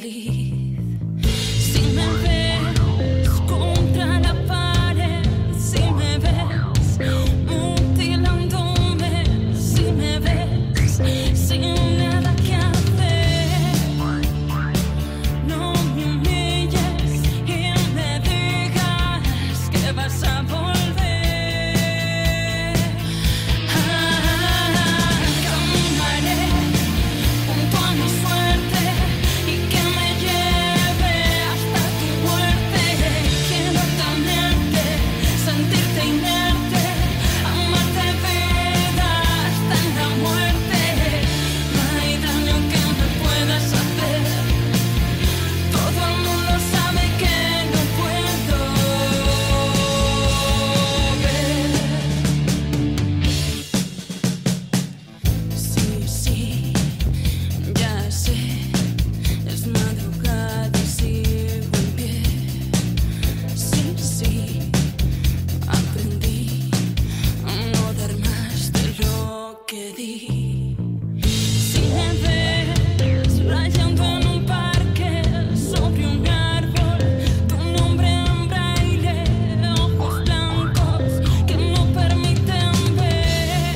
feliz. Si me ves contra la pared, si me ves mutilándome, si me ves sin nada que hacer, no me humilles y me digas que vas a volver. Caminaré junto a mi suerte y que me lleve hasta tu muerte. Quiero tenerte, sentirte inerte, amarte vida hasta en la muerte. No hay daño que me puedas hacer, todo el mundo sabe que no puedo ver. Sí, ya sé, es madrugada y sigo en pie. Sí, aprendí a no dar más de lo que di. Si me ves rayando en un parque sobre un árbol, tu nombre en braille, ojos blancos que no permiten ver.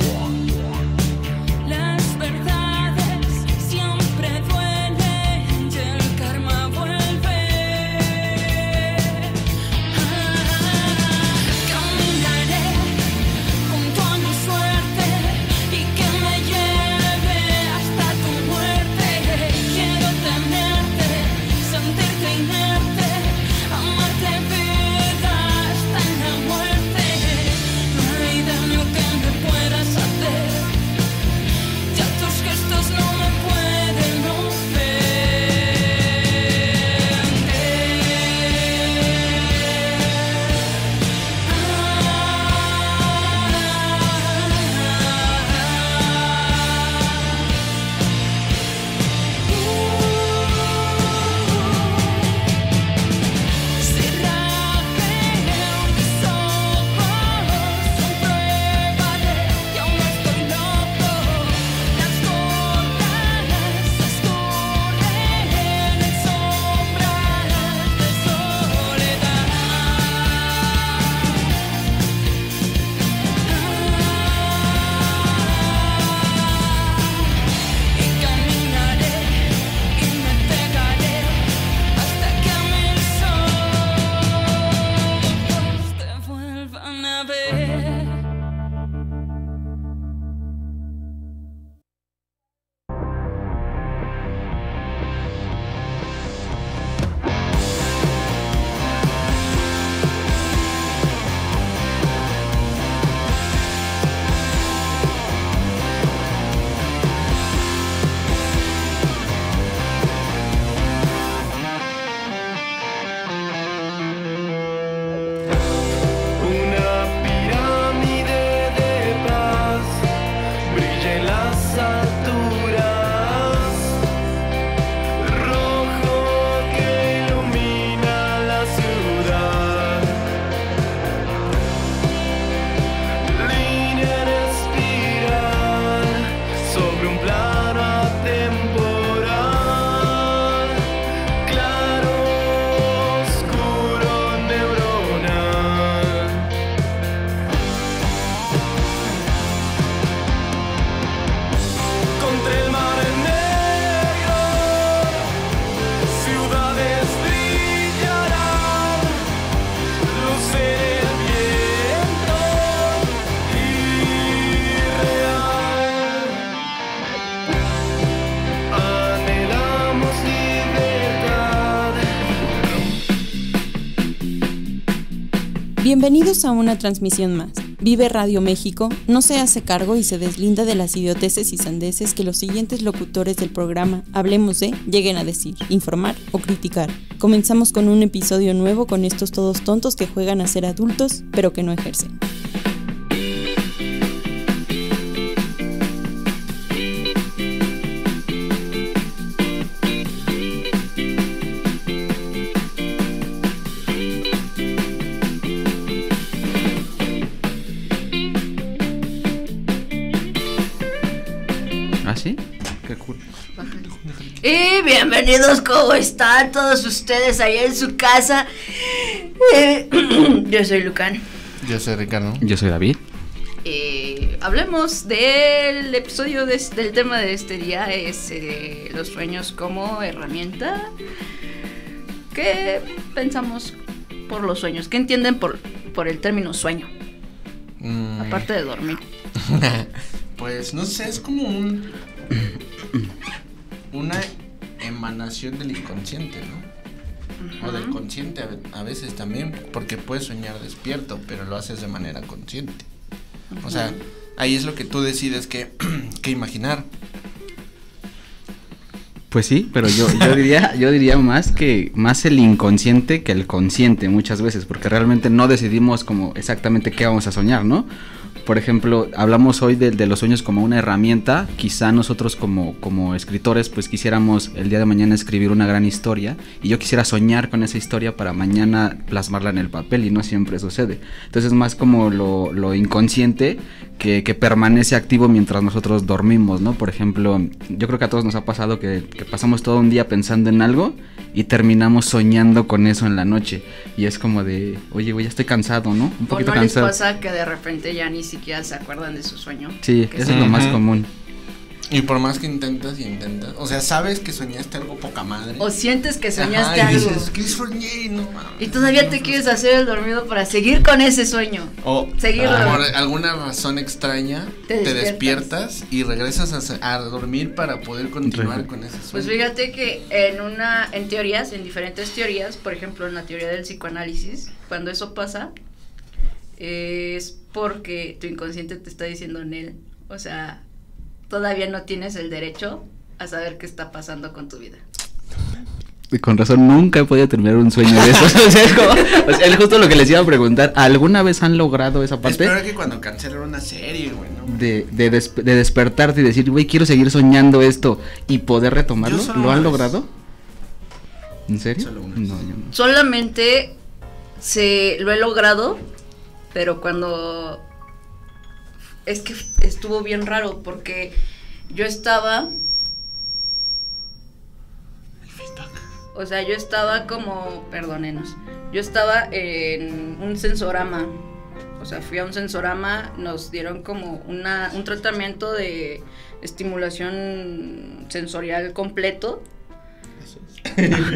Las verdades siempre duelen y el karma vuelve. Caminaré junto a mi suerte y que me lleve hasta tu muerte. Quiero tenerte, sentirte inerte, amarte vida hasta en la muerte. No hay daño que me puedas hacer, ya tus gestos no me pueden ofender. Si rapeo mis ojos, compruébale que aún no estoy loco. Las gotas escurren en sombras de soledad. Y caminaré y me pegaré hasta que mis ojos te vuelvan a ver. Una pirámide de paz brilla en las alturas, rojo que ilumina la ciudad, línea en espiral sobre un plano atemporal, claro, oscuro, neuronal. Contra el mar negro, ciudades brillarán, luz en el viento irreal. Anhelamos libertad. Bienvenidos a una transmisión más. Vive Radio México no se hace cargo y se deslinda de las idioteces y sandeces que los siguientes locutores del programa Hablemos de lleguen a decir, informar o criticar. Comenzamos con un episodio nuevo con estos todos tontos que juegan a ser adultos, pero que no ejercen. ¿Ah, sí? qué cool. Y bienvenidos, ¿cómo están todos ustedes allá en su casa? Yo soy Lucan. Yo soy Ricardo. Yo soy David. Hablemos del episodio del tema de este día, es los sueños como herramienta. ¿Qué pensamos por los sueños? ¿Qué entienden por el término sueño? Aparte de dormir. Pues no sé, es como una emanación del inconsciente, ¿no? O del consciente a veces también, porque puedes soñar despierto, pero lo haces de manera consciente. O sea, ahí es lo que tú decides que imaginar. Pues sí, pero yo diría más el inconsciente que el consciente muchas veces, porque realmente no decidimos como exactamente qué vamos a soñar, ¿no? Por ejemplo, hablamos hoy de los sueños como una herramienta. Quizá nosotros como escritores pues quisiéramos el día de mañana escribir una gran historia y yo quisiera soñar con esa historia para mañana plasmarla en el papel, y no siempre sucede. Entonces es más como lo inconsciente que permanece activo mientras nosotros dormimos, ¿no? Por ejemplo, yo creo que a todos nos ha pasado que pasamos todo un día pensando en algo y terminamos soñando con eso en la noche, y es como de, oye, güey, ya estoy cansado, ¿no? Un poquito ¿O no cansado. les pasa que de repente ya ni siquiera se acuerdan de su sueño? Sí, eso es lo más común. Y por más que intentas, o sea, sabes que soñaste algo poca madre. O sientes que soñaste y algo. dices, ¿qué soñé? No mames. Y todavía te quieres hacer el dormido para seguir con ese sueño. O seguirlo. por alguna razón extraña, te despiertas y regresas a dormir para poder continuar con ese sueño. Pues fíjate que en diferentes teorías, por ejemplo en la teoría del psicoanálisis, cuando eso pasa, es porque tu inconsciente te está diciendo, Nel, o sea, todavía no tienes el derecho a saber qué está pasando con tu vida. Y con razón nunca he podido terminar un sueño de esos. O sea, es justo lo que les iba a preguntar. ¿Alguna vez han logrado esa parte? Espero que cuando cancelen una serie, güey, ¿no? De despertarte y decir, güey, quiero seguir soñando esto y poder retomarlo. ¿Lo han logrado? ¿En serio? Solo una. No, yo no. Solamente lo he logrado, pero cuando... Es que estuvo bien raro porque yo estaba... O sea, yo estaba como... Perdónenos. Yo estaba en un sensorama. O sea, fui a un sensorama, nos dieron como un tratamiento de estimulación sensorial completo.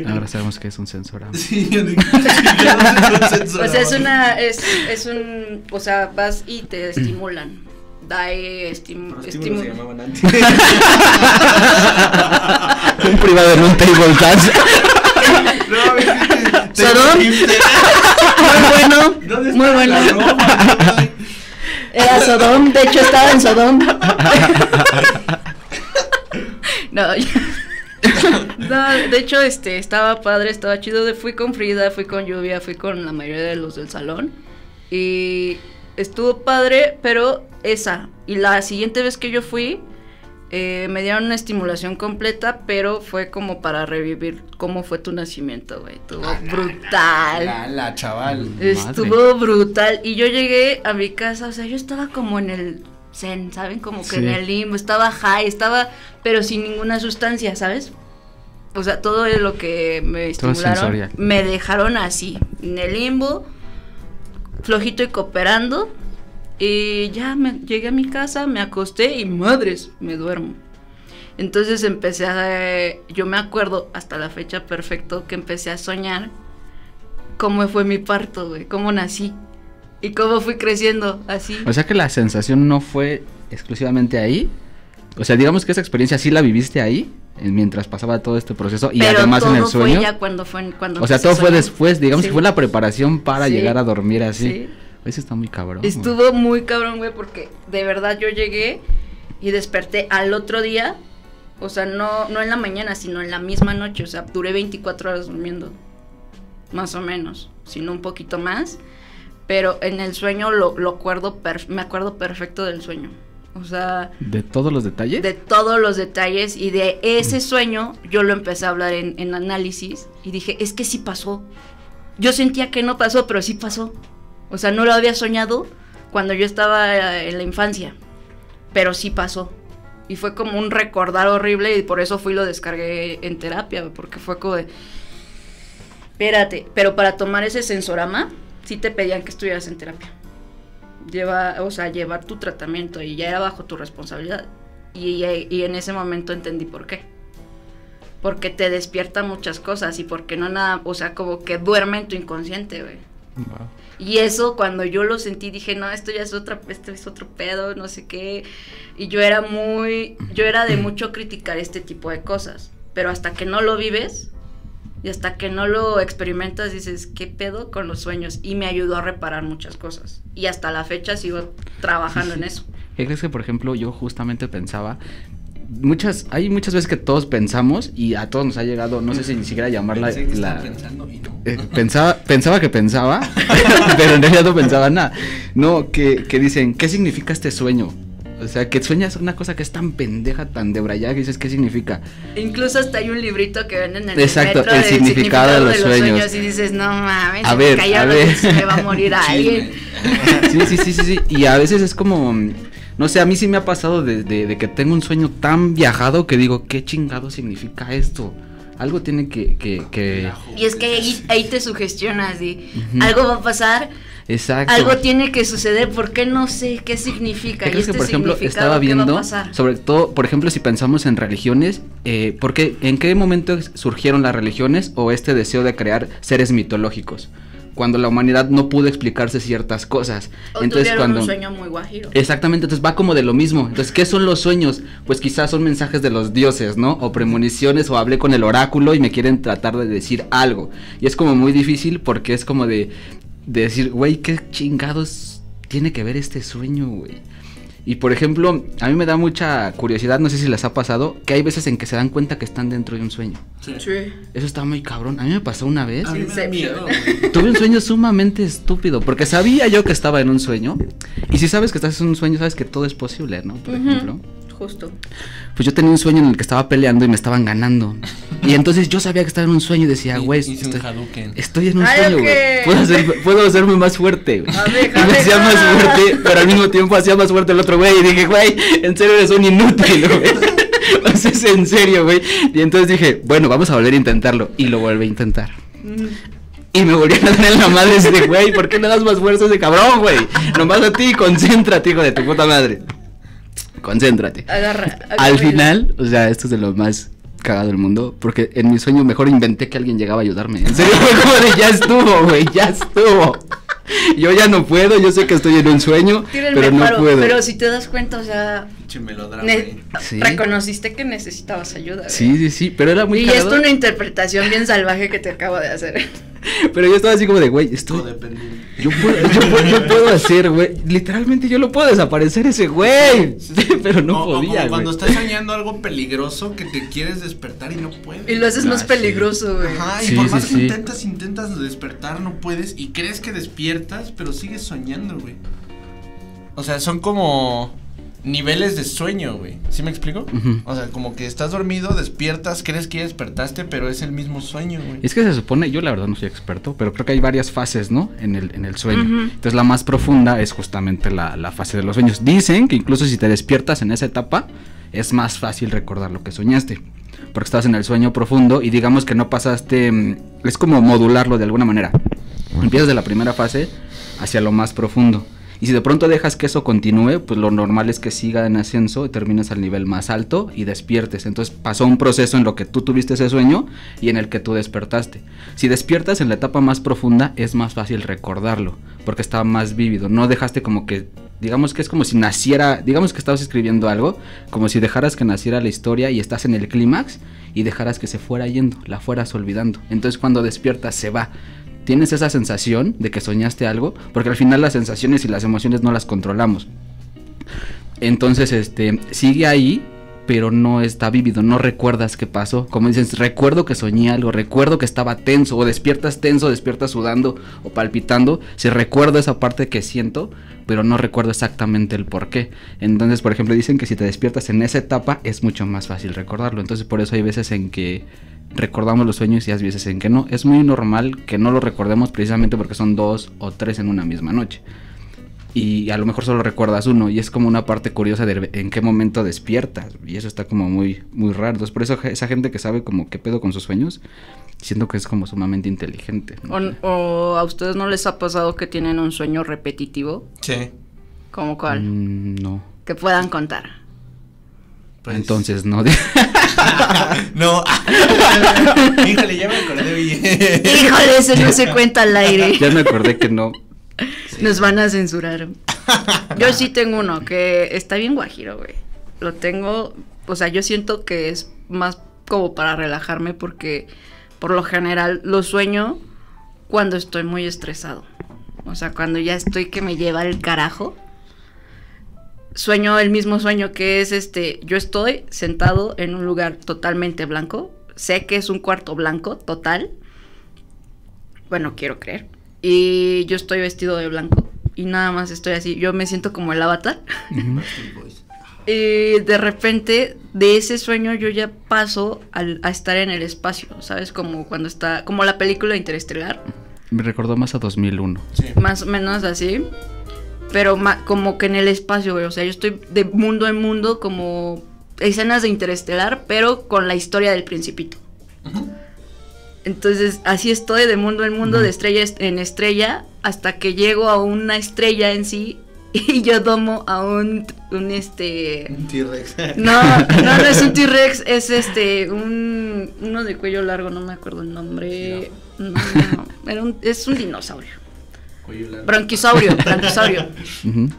Ahora sabemos que es un sensorama. Sí, yo digo, yo no sé un O sea, es un... O sea, vas y te estimulan. Prostíbulos se llamaban antes. Un privado en un table dance. No, Sodom. Muy bueno. Era Sodom, de hecho estaba en Sodom. No, de hecho estaba padre, estaba chido. Fui con Frida, fui con Lluvia, fui con la mayoría de los del salón y estuvo padre, pero y la siguiente vez que yo fui me dieron una estimulación completa, pero fue como para revivir cómo fue tu nacimiento, güey. Estuvo brutal. La chaval. Estuvo brutal. Y yo llegué a mi casa, o sea, yo estaba como en el zen, ¿saben? Como que en el limbo, estaba high, pero sin ninguna sustancia, ¿sabes? O sea, todo lo que me estimularon me dejaron así, en el limbo, flojito y cooperando. Y ya llegué a mi casa, me acosté y madres, me duermo. Entonces yo me acuerdo hasta la fecha perfecto que empecé a soñar cómo fue mi parto, güey, cómo nací y cómo fui creciendo así. O sea que la sensación no fue exclusivamente ahí. O sea, digamos que esa experiencia sí la viviste ahí, mientras pasaba todo este proceso, y pero además en el sueño. Fue ya cuando o sea, todo fue después, digamos que fue la preparación para llegar a dormir así. Sí. Eso está muy cabrón. Estuvo muy cabrón, güey, porque de verdad yo llegué y desperté al otro día, o sea, no en la mañana, sino en la misma noche, o sea, duré 24 horas durmiendo, más o menos, sino un poquito más, pero en el sueño me acuerdo perfecto del sueño, o sea... ¿De todos los detalles? De todos los detalles, y de ese sueño yo lo empecé a hablar en análisis, y dije, es que sí pasó, yo sentía que no pasó, pero sí pasó. O sea, no lo había soñado cuando yo estaba en la infancia, pero sí pasó. Y fue como un recordar horrible y por eso fui y lo descargué en terapia, porque fue como de... Espérate, pero para tomar ese sensorama, sí te pedían que estuvieras en terapia. Llevar tu tratamiento y ya era bajo tu responsabilidad. Y en ese momento entendí por qué. Porque te despierta muchas cosas y porque no nada, o sea, como que duerme en tu inconsciente, güey. Wow. Y eso cuando yo lo sentí dije, no, esto es otro pedo, no sé qué. Y yo era de mucho criticar este tipo de cosas. Pero hasta que no lo vives y hasta que no lo experimentas dices, ¿qué pedo con los sueños? Y me ayudó a reparar muchas cosas. Y hasta la fecha sigo trabajando en eso. ¿Qué crees que, por ejemplo, yo justamente pensaba... Hay muchas veces que todos pensamos y a todos nos ha llegado, no sé si ni siquiera llamarla pensando y no. Pensaba que pensaba, pero en realidad no pensaba nada. No, que dicen, ¿qué significa este sueño? O sea, que sueñas una cosa que es tan pendeja, tan debrayada, que dices, ¿qué significa? Incluso hasta hay un librito que venden en Exacto, el metro el de significado de los sueños. Y dices, no mames, A se ver, me cayó a algo ver. y se me va a morir alguien. Sí. Y a veces es como, no sé, a mí sí me ha pasado de que tengo un sueño tan viajado que digo, ¿qué chingado significa esto? Algo tiene que... Y es que ahí te sugestionas y algo va a pasar. Exacto. Algo tiene que suceder, porque no sé qué significa. ¿Qué Y crees que, este por ejemplo, significado, estaba ¿qué va a viendo, pasar? sobre todo, por ejemplo, si pensamos en religiones, porque ¿en qué momento surgieron las religiones o este deseo de crear seres mitológicos? Cuando la humanidad no pudo explicarse ciertas cosas. O Entonces, tuvieron un sueño muy guajiro. Exactamente, entonces va como de lo mismo. Entonces, ¿qué son los sueños? Pues quizás son mensajes de los dioses, ¿no? O premoniciones, o hablé con el oráculo y me quieren tratar de decir algo. Y es como muy difícil porque es como de decir, güey, ¿qué chingados tiene que ver este sueño, güey? Y por ejemplo, a mí me da mucha curiosidad, no sé si les ha pasado, que hay veces en que se dan cuenta que están dentro de un sueño. Sí. Eso está muy cabrón. A mí me pasó una vez. A mí me da miedo, güey. Tuve un sueño sumamente estúpido, porque sabía yo que estaba en un sueño. Y si sabes que estás en un sueño, sabes que todo es posible, ¿no? Por ejemplo. Justo. Pues yo tenía un sueño en el que estaba peleando y me estaban ganando. Y entonces yo sabía que estaba en un sueño y decía, güey, Hice un Hadouken. estoy en un Ay, sueño, ok. güey. Puedo hacerme más fuerte, güey. A ver, Y me hacía más fuerte, pero al mismo tiempo hacía más fuerte el otro güey. Y dije, güey, en serio eres un inútil, güey. O sea, es en serio, güey. Y entonces dije, bueno, vamos a volver a intentarlo. Y lo volví a intentar. Y me volví a dar en la madre ese güey, ¿por qué le das más fuerza a ese cabrón, güey? Nomás a ti, concéntrate, hijo de tu puta madre. Concéntrate. Agarra Al final, o sea, esto es de lo más cagado del mundo, porque en mi sueño mejor inventé que alguien llegaba a ayudarme. En serio, fue como de ya estuvo, güey, ya estuvo. Yo ya no puedo, yo sé que estoy en un sueño, Tírenme pero no paro, puedo. pero si te das cuenta, o sea, Pinche melodrama, güey. Sí. reconociste que necesitabas ayuda. güey. Sí, pero era muy Y cagado. es una interpretación bien salvaje que te acabo de hacer. Pero yo estaba así como de, güey, estoy... Codependiente. Yo puedo hacer, güey. Literalmente yo lo puedo desaparecer ese güey. Pero no O podía, como güey. cuando estás soñando algo peligroso que te quieres despertar y no puedes. Y lo haces más sí. peligroso, güey. Ajá, y Sí, por sí, más que sí. intentas despertar, no puedes. Y crees que despiertas, pero sigues soñando, güey. O sea, son como niveles de sueño, güey. ¿Sí me explico? Ujú. O sea, como que estás dormido, despiertas, crees que ya despertaste, pero es el mismo sueño, güey. Es que se supone, yo la verdad no soy experto, pero creo que hay varias fases, ¿no? En el sueño. Ujú. Entonces la más profunda es justamente la fase de los sueños. Dicen que incluso si te despiertas en esa etapa, es más fácil recordar lo que soñaste. Porque estás en el sueño profundo y digamos que no pasaste, es como modularlo de alguna manera. Empiezas de la primera fase hacia lo más profundo. Y si de pronto dejas que eso continúe, pues lo normal es que siga en ascenso y termines al nivel más alto y despiertes. Entonces pasó un proceso en lo que tú tuviste ese sueño y en el que tú despertaste. Si despiertas en la etapa más profunda, es más fácil recordarlo, porque está más vívido. No dejaste como que, digamos que es como si naciera, digamos que estabas escribiendo algo, como si dejaras que naciera la historia y estás en el clímax y dejaras que se fuera yendo, la fueras olvidando. Entonces cuando despiertas se va. Tienes esa sensación de que soñaste algo, porque al final las sensaciones y las emociones no las controlamos. Entonces, sigue ahí, pero no está vívido, no recuerdas qué pasó. Como dices, recuerdo que soñé algo, recuerdo que estaba tenso, o despiertas tenso, despiertas sudando o palpitando. Si recuerdo esa parte que siento, pero no recuerdo exactamente el por qué. Entonces, por ejemplo, dicen que si te despiertas en esa etapa, es mucho más fácil recordarlo. Entonces, por eso hay veces en que recordamos los sueños y hay veces en que no. Es muy normal que no lo recordemos precisamente porque son 2 o 3 en una misma noche. y a lo mejor solo recuerdas uno y es como una parte curiosa de en qué momento despiertas y eso está como muy muy raro. Entonces por eso esa gente que sabe como qué pedo con sus sueños, siento que es como sumamente inteligente, ¿no? ¿O a ustedes no les ha pasado que tienen un sueño repetitivo? Sí. ¿Cómo cuál? No. Que puedan contar. Pues... Entonces no. No. Híjole, ya me acordé bien. Híjole, ese no se cuenta al aire. Ya me acordé que no. Sí. Nos van a censurar. Yo sí tengo uno que está bien guajiro, güey. Lo tengo, o sea, yo siento que es más como para relajarme porque por lo general lo sueño cuando estoy muy estresado. O sea, cuando ya estoy que me lleva el carajo. Sueño el mismo sueño que es yo estoy sentado en un lugar totalmente blanco. Sé que es un cuarto blanco total. Bueno, quiero creer. Y yo estoy vestido de blanco y nada más estoy así, yo me siento como el Avatar. Y de repente de ese sueño yo ya paso a estar en el espacio, ¿sabes? Como cuando está, como la película Interestelar. Me recordó más a 2001. Sí. Más o menos así, pero como que en el espacio, güey, o sea, yo estoy de mundo en mundo como escenas de Interestelar, pero con la historia del Principito. Entonces, así estoy de mundo en mundo, de estrella en estrella, hasta que llego a una estrella en sí y yo domo a un Un T-Rex. No es un T-Rex, es uno de cuello largo, no me acuerdo el nombre. No, es un dinosaurio. Bronquisaurio. Uh-huh.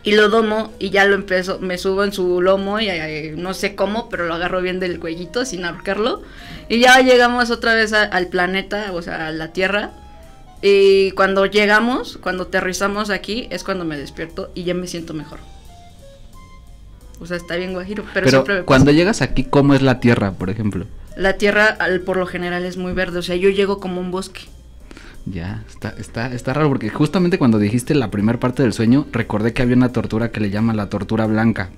Y lo domo y ya lo empiezo, me subo en su lomo y no sé cómo, pero lo agarro bien del cuellito sin ahorcarlo. Y ya llegamos otra vez al planeta, o sea, a la Tierra. Y cuando aterrizamos aquí, es cuando me despierto y ya me siento mejor. O sea, está bien guajiro, pero siempre me pasa. Cuando llegas aquí, ¿cómo es la Tierra, por ejemplo? La Tierra, por lo general, es muy verde, o sea, yo llego como un bosque. Ya, está raro porque justamente cuando dijiste la primera parte del sueño, recordé que había una tortura que le llaman la tortura blanca,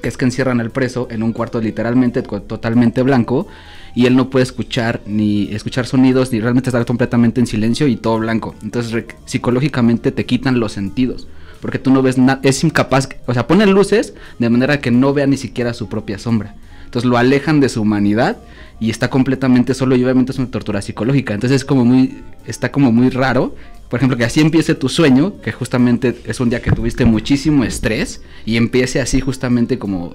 que es que encierran al preso en un cuarto literalmente totalmente blanco y él no puede escuchar sonidos ni realmente estar completamente en silencio y todo blanco. Entonces psicológicamente te quitan los sentidos porque tú no ves nada, es incapaz, o sea, ponen luces de manera que no vea ni siquiera su propia sombra. Entonces lo alejan de su humanidad y está completamente solo y obviamente es una tortura psicológica. Entonces está como muy raro, por ejemplo, que así empiece tu sueño, que justamente es un día que tuviste muchísimo estrés y empiece así justamente como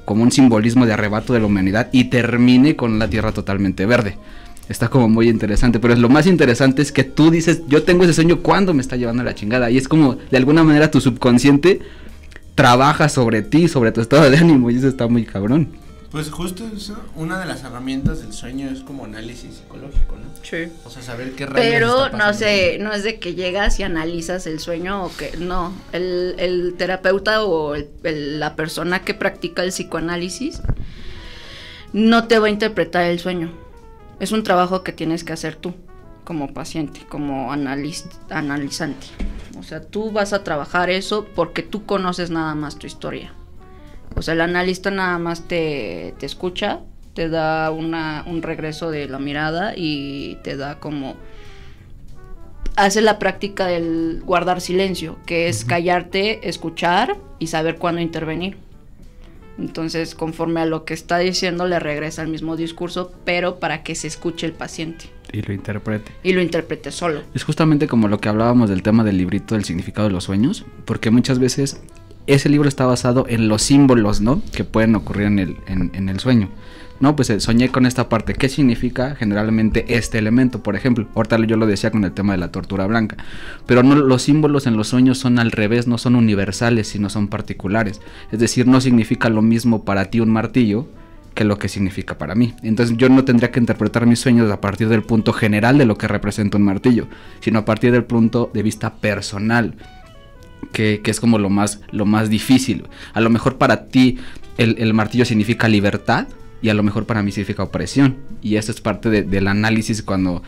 un simbolismo de arrebato de la humanidad y termine con la Tierra totalmente verde. Está como muy interesante, pero lo más interesante es que tú dices, yo tengo ese sueño cuando me está llevando a la chingada y es como de alguna manera tu subconsciente trabaja sobre ti, sobre tu estado de ánimo y eso está muy cabrón. Pues justo eso, una de las herramientas del sueño es como análisis psicológico, ¿no? Sí. O sea, saber qué rayos Pero está pasando. no sé, no es de que llegas y analizas el sueño o que no, el terapeuta o la persona que practica el psicoanálisis no te va a interpretar el sueño. Es un trabajo que tienes que hacer tú como paciente, como analizante. O sea, tú vas a trabajar eso porque tú conoces nada más tu historia. O sea, el analista nada más te escucha, te da un regreso de la mirada y te da como... Hace la práctica del guardar silencio, que es callarte, escuchar y saber cuándo intervenir. Entonces, conforme a lo que está diciendo, le regresa el mismo discurso, pero para que se escuche el paciente. Y lo interprete. Y lo interprete solo. Es justamente como lo que hablábamos del tema del librito del significado de los sueños, porque muchas veces ese libro está basado en los símbolos, ¿no? Que pueden ocurrir en el sueño. No, pues soñé con esta parte. ¿Qué significa generalmente este elemento? Por ejemplo, ahorita yo lo decía con el tema de la tortura blanca. Pero no, los símbolos en los sueños son al revés, no son universales, sino son particulares. Es decir, no significa lo mismo para ti un martillo que lo que significa para mí. Entonces yo no tendría que interpretar mis sueños a partir del punto general de lo que representa un martillo, sino a partir del punto de vista personal. Que es como lo más difícil. A lo mejor para ti el martillo significa libertad y a lo mejor para mí significa opresión. Y eso es parte del análisis cuando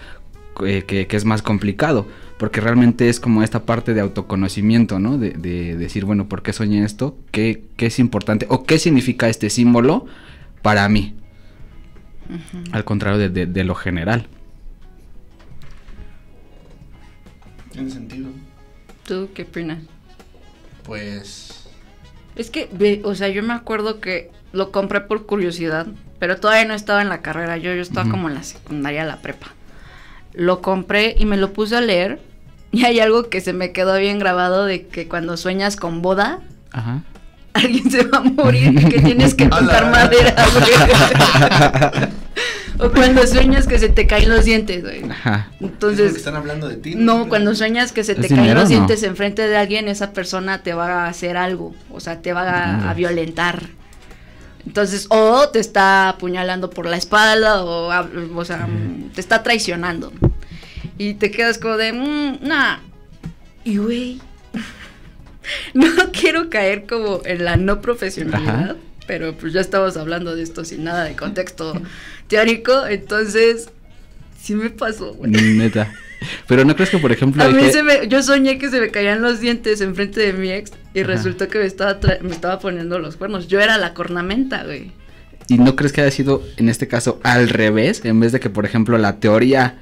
que es más complicado. Porque realmente es como esta parte de autoconocimiento, ¿no? De decir, bueno, ¿por qué soñé esto? ¿Qué es importante? ¿O qué significa este símbolo para mí? Uh-huh. Al contrario de lo general. Tiene sentido. ¿Tú qué opinas? pues... Es que, o sea, yo me acuerdo que lo compré por curiosidad, pero todavía no estaba en la carrera, yo estaba como en la secundaria, la prepa. Lo compré y me lo puse a leer, y hay algo que se me quedó bien grabado de que cuando sueñas con boda, Ajá. alguien se va a morir y que tienes que tocar madera, güey. O cuando sueñas que se te caen los dientes, güey. Ajá. ¿Es porque Entonces, están hablando de ti? no, cuando sueñas que se ¿Es te caen dinero los o no? dientes enfrente de alguien, esa persona te va a hacer algo, o sea, te va a violentar. Entonces, o te está apuñalando por la espalda, o sea, te está traicionando. Y te quedas como de, nah. Y güey, no quiero caer como en la no profesionalidad, Ajá. pero pues ya estamos hablando de esto sin nada de contexto teórico, entonces sí me pasó, güey. Neta. Pero no crees que, por ejemplo, A hay mí que- yo soñé que se me caían los dientes enfrente de mi ex y Ajá. resultó que me estaba poniendo los cuernos. Yo era la cornamenta, güey. ¿Y no crees que haya sido en este caso al revés? En vez de que, por ejemplo, la teoría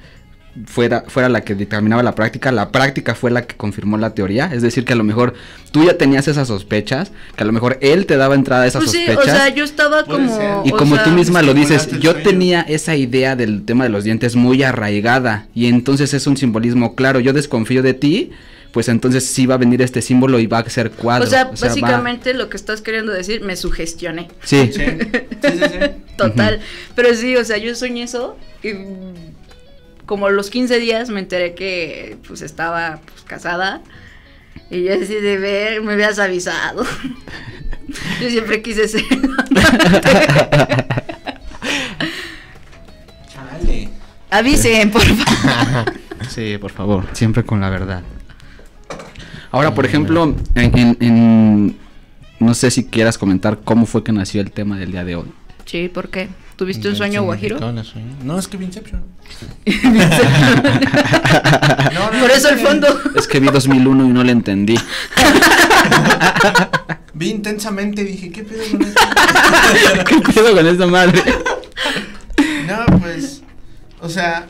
fuera la que determinaba la práctica fue la que confirmó la teoría. Es decir, que a lo mejor tú ya tenías esas sospechas, que a lo mejor él te daba entrada a esas Pues sí, sospechas. o sea, yo estaba Puede como... ser. Y o como sea, tú misma lo dices, estimulaste el yo sueño. tenía esa idea del tema de los dientes muy arraigada y entonces es un simbolismo claro. Yo desconfío de ti, pues entonces sí va a venir este símbolo y va a ser cuadro. O sea, va- básicamente lo que estás queriendo decir, me sugestioné. Sí. Sí, sí. Total. Pero sí, o sea, yo soñé eso y como a los 15 días me enteré que pues estaba pues, casada. Y yo así de ver, me habías avisado. Yo siempre quise ser Chale. Avisen, por favor. Sí, por favor, siempre con la verdad. Ahora, por ejemplo, no sé si quieras comentar cómo fue que nació el tema del día de hoy. Sí, ¿por qué? ¿Tuviste un sueño guajiro? No, es que vi Inception. Por eso el fondo. Es que vi 2001 y no le entendí. Vi intensamente y dije, ¿qué pedo con esto? ¿Qué pedo con esta madre? No, pues, o sea,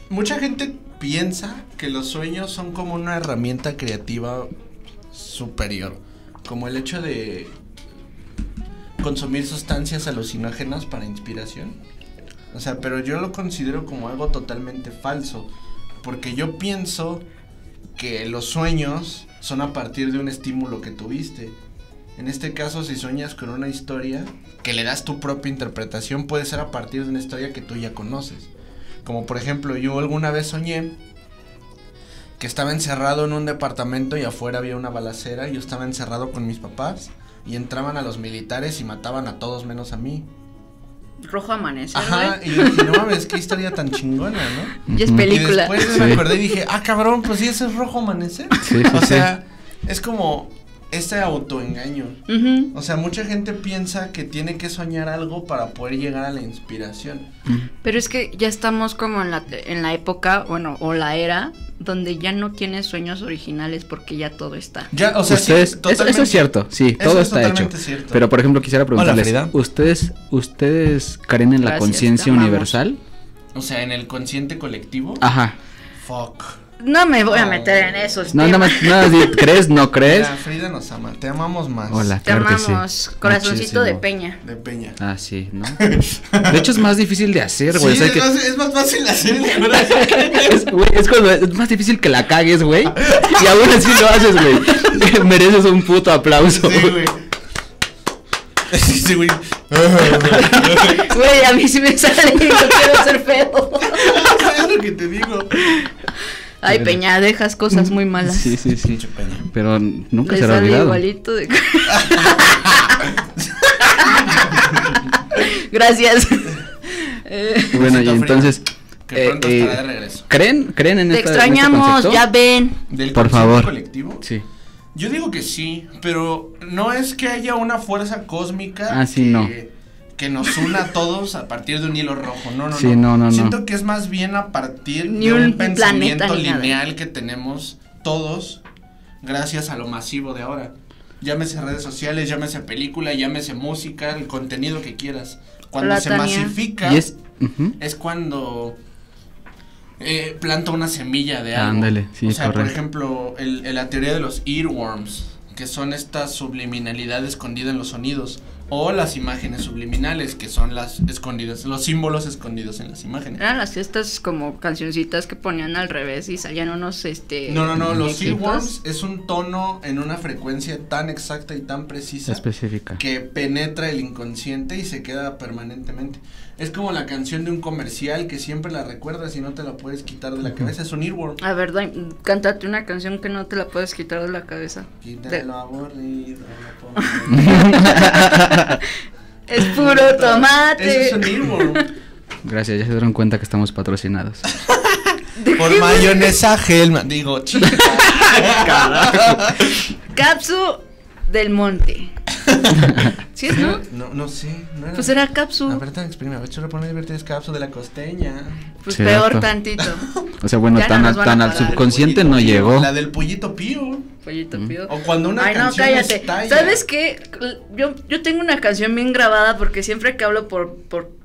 mucha gente piensa que los sueños son como una herramienta creativa superior, como el hecho de consumir sustancias alucinógenas para inspiración. O sea, pero yo lo considero como algo totalmente falso, porque yo pienso que los sueños son a partir de un estímulo que tuviste. En este caso, si sueñas con una historia que le das tu propia interpretación, puede ser a partir de una historia que tú ya conoces. Como por ejemplo, yo alguna vez soñé que estaba encerrado en un departamento y afuera había una balacera. Yo estaba encerrado con mis papás y entraban a los militares y mataban a todos menos a mí. Rojo amanecer, Ajá, güey. y yo dije, no mames, qué historia tan chingona, ¿no? Ya es Ujú. película. Y después Sí. me acordé y dije, ah, cabrón, pues sí, ese es Rojo Amanecer. Sí, sí, O sí. sea, es como ese autoengaño. Ujú. O sea, mucha gente piensa que tiene que soñar algo para poder llegar a la inspiración. Pero es que ya estamos como en la época, bueno, o la era, donde ya no tienes sueños originales porque ya todo está. Ya, o sea, Ustedes, sí, eso totalmente. es cierto, sí, Eso todo es está hecho. totalmente cierto. Pero por ejemplo quisiera preguntarles, Frida. ¿ustedes creen en la Gracias, conciencia te amamos. universal? O sea, en el consciente colectivo. Ajá. Fuck. No me voy a No. meter en esos No, nada temas. más, nada más, ¿crees? ¿No crees? Mira, Frida nos ama, te amamos más. Hola, Te claro que amamos, sí. corazoncito de Muchísimo. peña. De Peña. Ah, sí, ¿no? De hecho es más difícil de hacer, güey. Sí, o sea, que- es más fácil hacer el corazón. güey, es más difícil que la cagues, güey. Y aún así lo haces, güey. Mereces un puto aplauso. Sí, güey. Sí, güey. Güey, a mí sí me sale y no quiero ser feo. Es lo que te digo. Ay, Peña, dejas cosas muy malas. Sí, sí, sí. Pinche Peña. Pero nunca Le será sale olvidado. igualito de... Gracias. Bueno, y Besito, entonces, Que pronto estará de regreso. ¿creen en Te en este extrañamos, concepto? ya ven. ¿Del Por consciente favor. colectivo? Sí. Yo digo que sí, pero no es que haya una fuerza cósmica Ah, sí, no. que nos una a todos a partir de un hilo rojo. No, no, Sí, no. Siento que es más bien a partir Ni de un un pensamiento planeta ni nada. lineal que tenemos todos gracias a lo masivo de ahora. Llámese redes sociales, llámese película, llámese música, el contenido que quieras. Cuando Hola, se Tania. masifica Y es ujú. es cuando planta una semilla de algo. Ándale, sí, o sea, por correcto. ejemplo, la teoría de los earworms, que son estas subliminalidad escondida en los sonidos, o las imágenes subliminales, que son las escondidas, los símbolos escondidos en las imágenes. Eran estas como cancioncitas que ponían al revés y salían unos No, los muñequitos. earworms es un tono en una frecuencia tan exacta y tan precisa Específica. que penetra el inconsciente y se queda permanentemente. Es como la canción de un comercial que siempre la recuerdas y no te la puedes quitar de la cabeza, es un earworm. A ver, cántate una canción que no te la puedes quitar de la cabeza. Quítalo aburrido, Es puro tomate. Eso es un earworm. Gracias, ya se dieron cuenta que estamos patrocinados. Por mayonesa Hellman, digo, chica. Capsu del Monte. ¿Sí es, no? No sé, no era. Pues era Capsu. A ver, tan exprime, a ver, churro, por divertido es Capsu de la Costeña. Pues Cierto. peor tantito. O sea, bueno, Ya tan, no nos van tan a al pagar. subconsciente no Pollito llegó. Pío, la del pollito pío. Pollito pío. O cuando una Ay, no, canción cállate. estalla. ¿Sabes qué? Yo tengo una canción bien grabada porque siempre que hablo por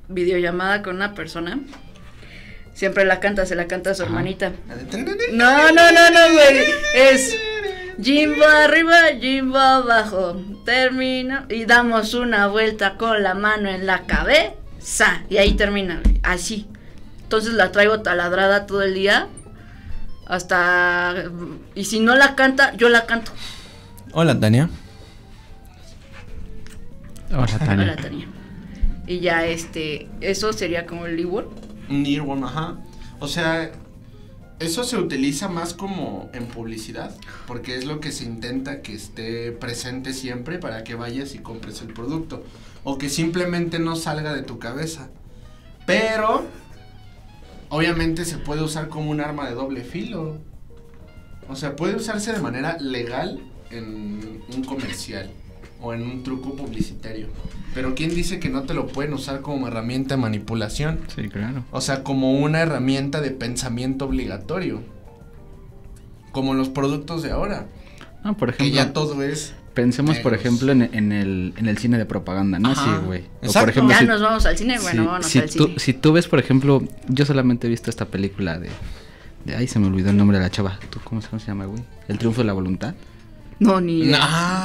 videollamada con una persona, siempre se la canta a su hermanita. No, güey. Es Jimbo arriba, Jimbo abajo. Termina y damos una vuelta con la mano en la cabeza. Y ahí termina, güey, así. Entonces la traigo taladrada todo el día. Hasta. Y si no la canta, yo la canto. Hola, Tania. Hola, Tania. Hola, Tania. Y ya eso sería como el earworm. Un earworm, ajá. O sea, eso se utiliza más como en publicidad, porque es lo que se intenta que esté presente siempre para que vayas y compres el producto, o que simplemente no salga de tu cabeza. Pero obviamente se puede usar como un arma de doble filo. O sea, puede usarse de manera legal en un comercial o en un truco publicitario. Pero ¿quién dice que no te lo pueden usar como herramienta de manipulación? Sí, claro. O sea, como una herramienta de pensamiento obligatorio. Como los productos de ahora. Ah, por Que ejemplo, ya todo es... pensemos, por negros. ejemplo, en el cine de propaganda, ¿no? Ajá, Sí, güey. O exacto. por ejemplo, Ya si, nos vamos al cine, bueno, si- vámonos si al tú, cine. si tú ves, por ejemplo, yo solamente he visto esta película de ay, se me olvidó el nombre de la chava. ¿Tú cómo se llama, güey? El triunfo de la voluntad. No, ni idea.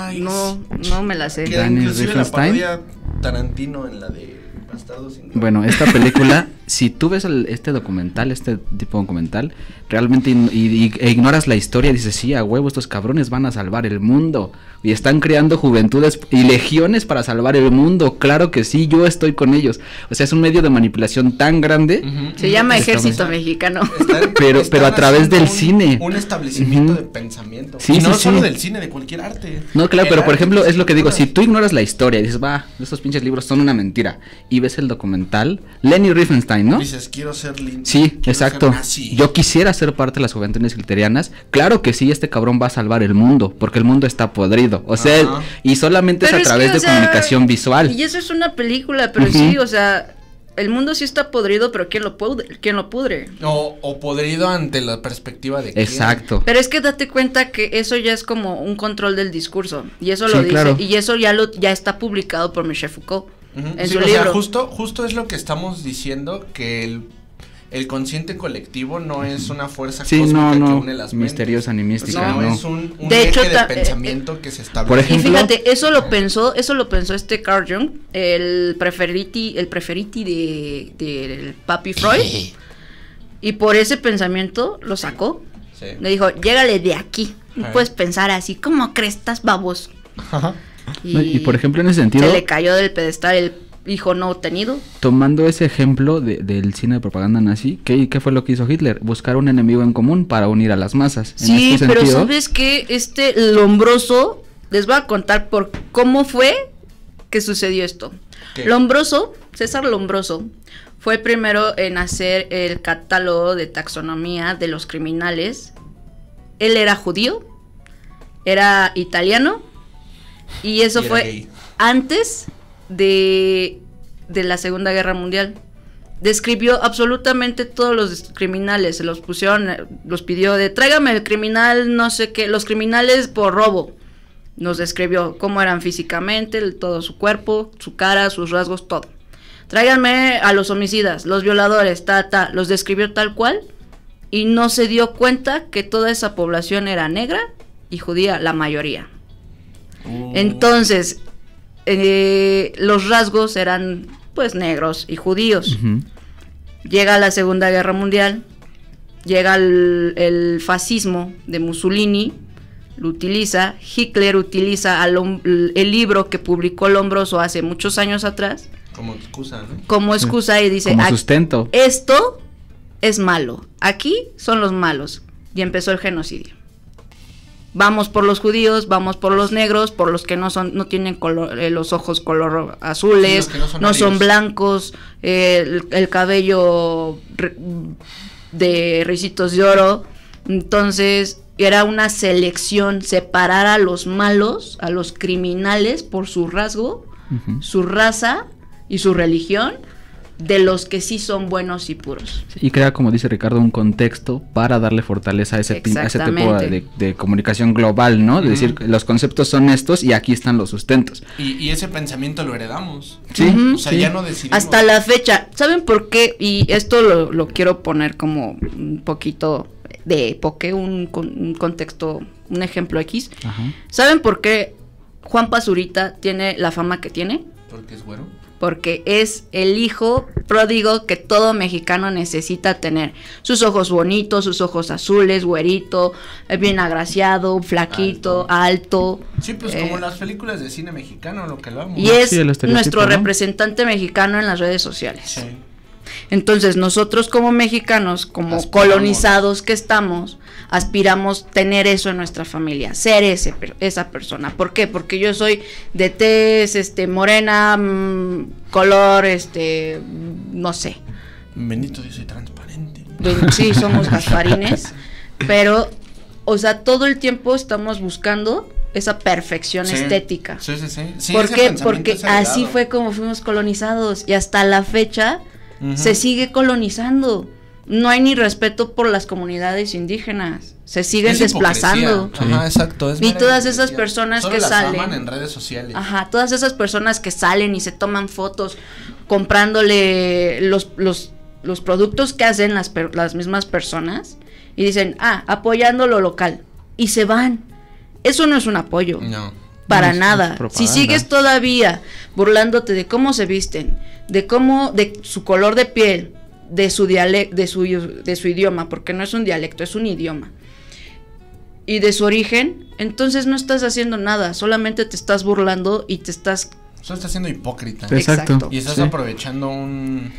Ay, No me la sé. Que Danny inclusive la Riefenstahl. parodia Tarantino en la de Bastardos sin Gloria. Bueno, esta película, si tú ves este documental, este tipo de documental, realmente e ignoras la historia, dices, sí, a huevo, estos cabrones van a salvar el mundo. Y están creando juventudes y legiones para salvar el mundo. Claro que sí, yo estoy con ellos. O sea, es un medio de manipulación tan grande. Ujú, Se ujú. llama Estamos- Ejército Mexicano. Pero a través haciendo del cine. Un establecimiento Ujú. de pensamiento. Sí, y no sí, solo sí. del cine, de cualquier arte. No, claro, El pero por arte ejemplo, sin es lo que digo, si figuras. tú ignoras la historia y dices, va, estos pinches libros son una mentira, y ves el documental, Leni Riefenstahl, ¿no? Dices, quiero ser lindo. Sí, quiero exacto. ser nazi. Yo quisiera ser parte de las juventudes criterianas. Claro que sí, este cabrón va a salvar el mundo, porque el mundo está podrido. O sea, Ajá. y solamente Pero es a es través que, de o sea, comunicación visual. Y eso es una película, pero Ujú. sí, o sea, el mundo sí está podrido, pero ¿quién lo pudre? O podrido ante la perspectiva de quién. Exacto. Pero es que date cuenta que eso ya es como un control del discurso. Y eso lo Sí, dice. claro. Y eso ya está publicado por Michel Foucault. Ujú. En Sí, su o libro. sea, justo es lo que estamos diciendo, que el consciente colectivo no es una fuerza Sí, cósmica no, que no, une las misteriosa ni mentes. mística, No, no. es un De eje hecho, de ta- pensamiento que se establece. Por Y ejemplo, fíjate, eso lo pensó Carl Jung, el preferiti del Papi Freud. Y por ese pensamiento lo sacó. Sí. Le dijo, llégale de aquí. No Ajá. puedes pensar así, ¿cómo crees? Estás baboso. no, y por ejemplo, en ese sentido, se le cayó del pedestal el hijo no tenido. tomando ese ejemplo del cine de propaganda nazi, ¿qué fue lo que hizo Hitler? Buscar un enemigo en común para unir a las masas. En Sí, este pero sentido, ¿sabes qué? Lombroso, les voy a contar por cómo fue que sucedió esto. ¿Qué? Lombroso, César Lombroso, fue el primero en hacer el catálogo de taxonomía de los criminales. Él era judío, era italiano, y eso Y era fue gay. antes de la Segunda Guerra Mundial. Describió absolutamente todos los criminales, se los pusieron, los pidió de tráigame el criminal, no sé qué, los criminales por robo. Nos describió cómo eran físicamente, todo su cuerpo, su cara, sus rasgos, todo. Tráiganme a los homicidas, los violadores, los describió tal cual y no se dio cuenta que toda esa población era negra y judía, la mayoría. Entonces, los rasgos eran pues negros y judíos. Ujú. Llega la Segunda Guerra Mundial, llega el fascismo de Mussolini, lo utiliza, Hitler utiliza el libro que publicó Lombroso hace muchos años atrás Como excusa, ¿no? como excusa y dice, Como "Aquí- sustento. esto es malo, aquí son los malos", y empezó el genocidio. Vamos por los judíos, vamos por los negros, por los que no tienen los ojos color azules, Sí, los que no no son arios. blancos, el cabello de ricitos de oro. Entonces era una selección, separar a los malos, a los criminales por su rasgo, Ujú. su raza y su religión, de los que sí son buenos y puros. Y crea, como dice Ricardo, un contexto para darle fortaleza a ese tipo Exactamente. de comunicación global, ¿no? De decir, los conceptos son estos y aquí están los sustentos. Y ese pensamiento lo heredamos. Sí, Ujú. O sea, sí. ya no decidimos. Hasta la fecha, ¿saben por qué? Y esto lo quiero poner como un poquito de época, un contexto, un ejemplo X. Ajá. ¿Saben por qué Juan Pazurita tiene la fama que tiene? Porque es güero. Porque es el hijo pródigo que todo mexicano necesita tener. Sus ojos bonitos, sus ojos azules, güerito, bien agraciado, flaquito, alto. Sí, pues como en las películas de cine mexicano, lo que lo amo. Y es Sí, el estereotipo, nuestro ¿no? representante mexicano en las redes sociales. Sí. Entonces nosotros como mexicanos, como Aspiramos. colonizados que estamos, aspiramos tener eso en nuestra familia, ser esa persona. ¿Por qué? Porque yo soy de tez, morena, color, no sé. Bendito Dios, soy transparente. Sí, somos gasparines, pero, o sea, todo el tiempo estamos buscando esa perfección Sí. estética. Sí, sí, sí. Sí, ¿Por ese qué? pensamiento Porque es heredado. así fue como fuimos colonizados y hasta la fecha Ujú. se sigue colonizando. No hay ni respeto por las comunidades indígenas. Se siguen Es hipocresía. desplazando. Ajá, exacto. es Y mera todas esas hipocresía. personas Solo que las salen. aman en redes sociales. Ajá, todas esas personas que salen y se toman fotos comprándole los productos que hacen las mismas personas y dicen, apoyando lo local. Y se van. Eso no es un apoyo. No. Para No, es nada. propaganda. Si sigues todavía burlándote de cómo se visten, de su color de piel, de su de su idioma, porque no es un dialecto, es un idioma, y de su origen, entonces no estás haciendo nada, solamente te estás burlando y te estás... Solo estás siendo hipócrita. Exacto. Y estás Sí. aprovechando un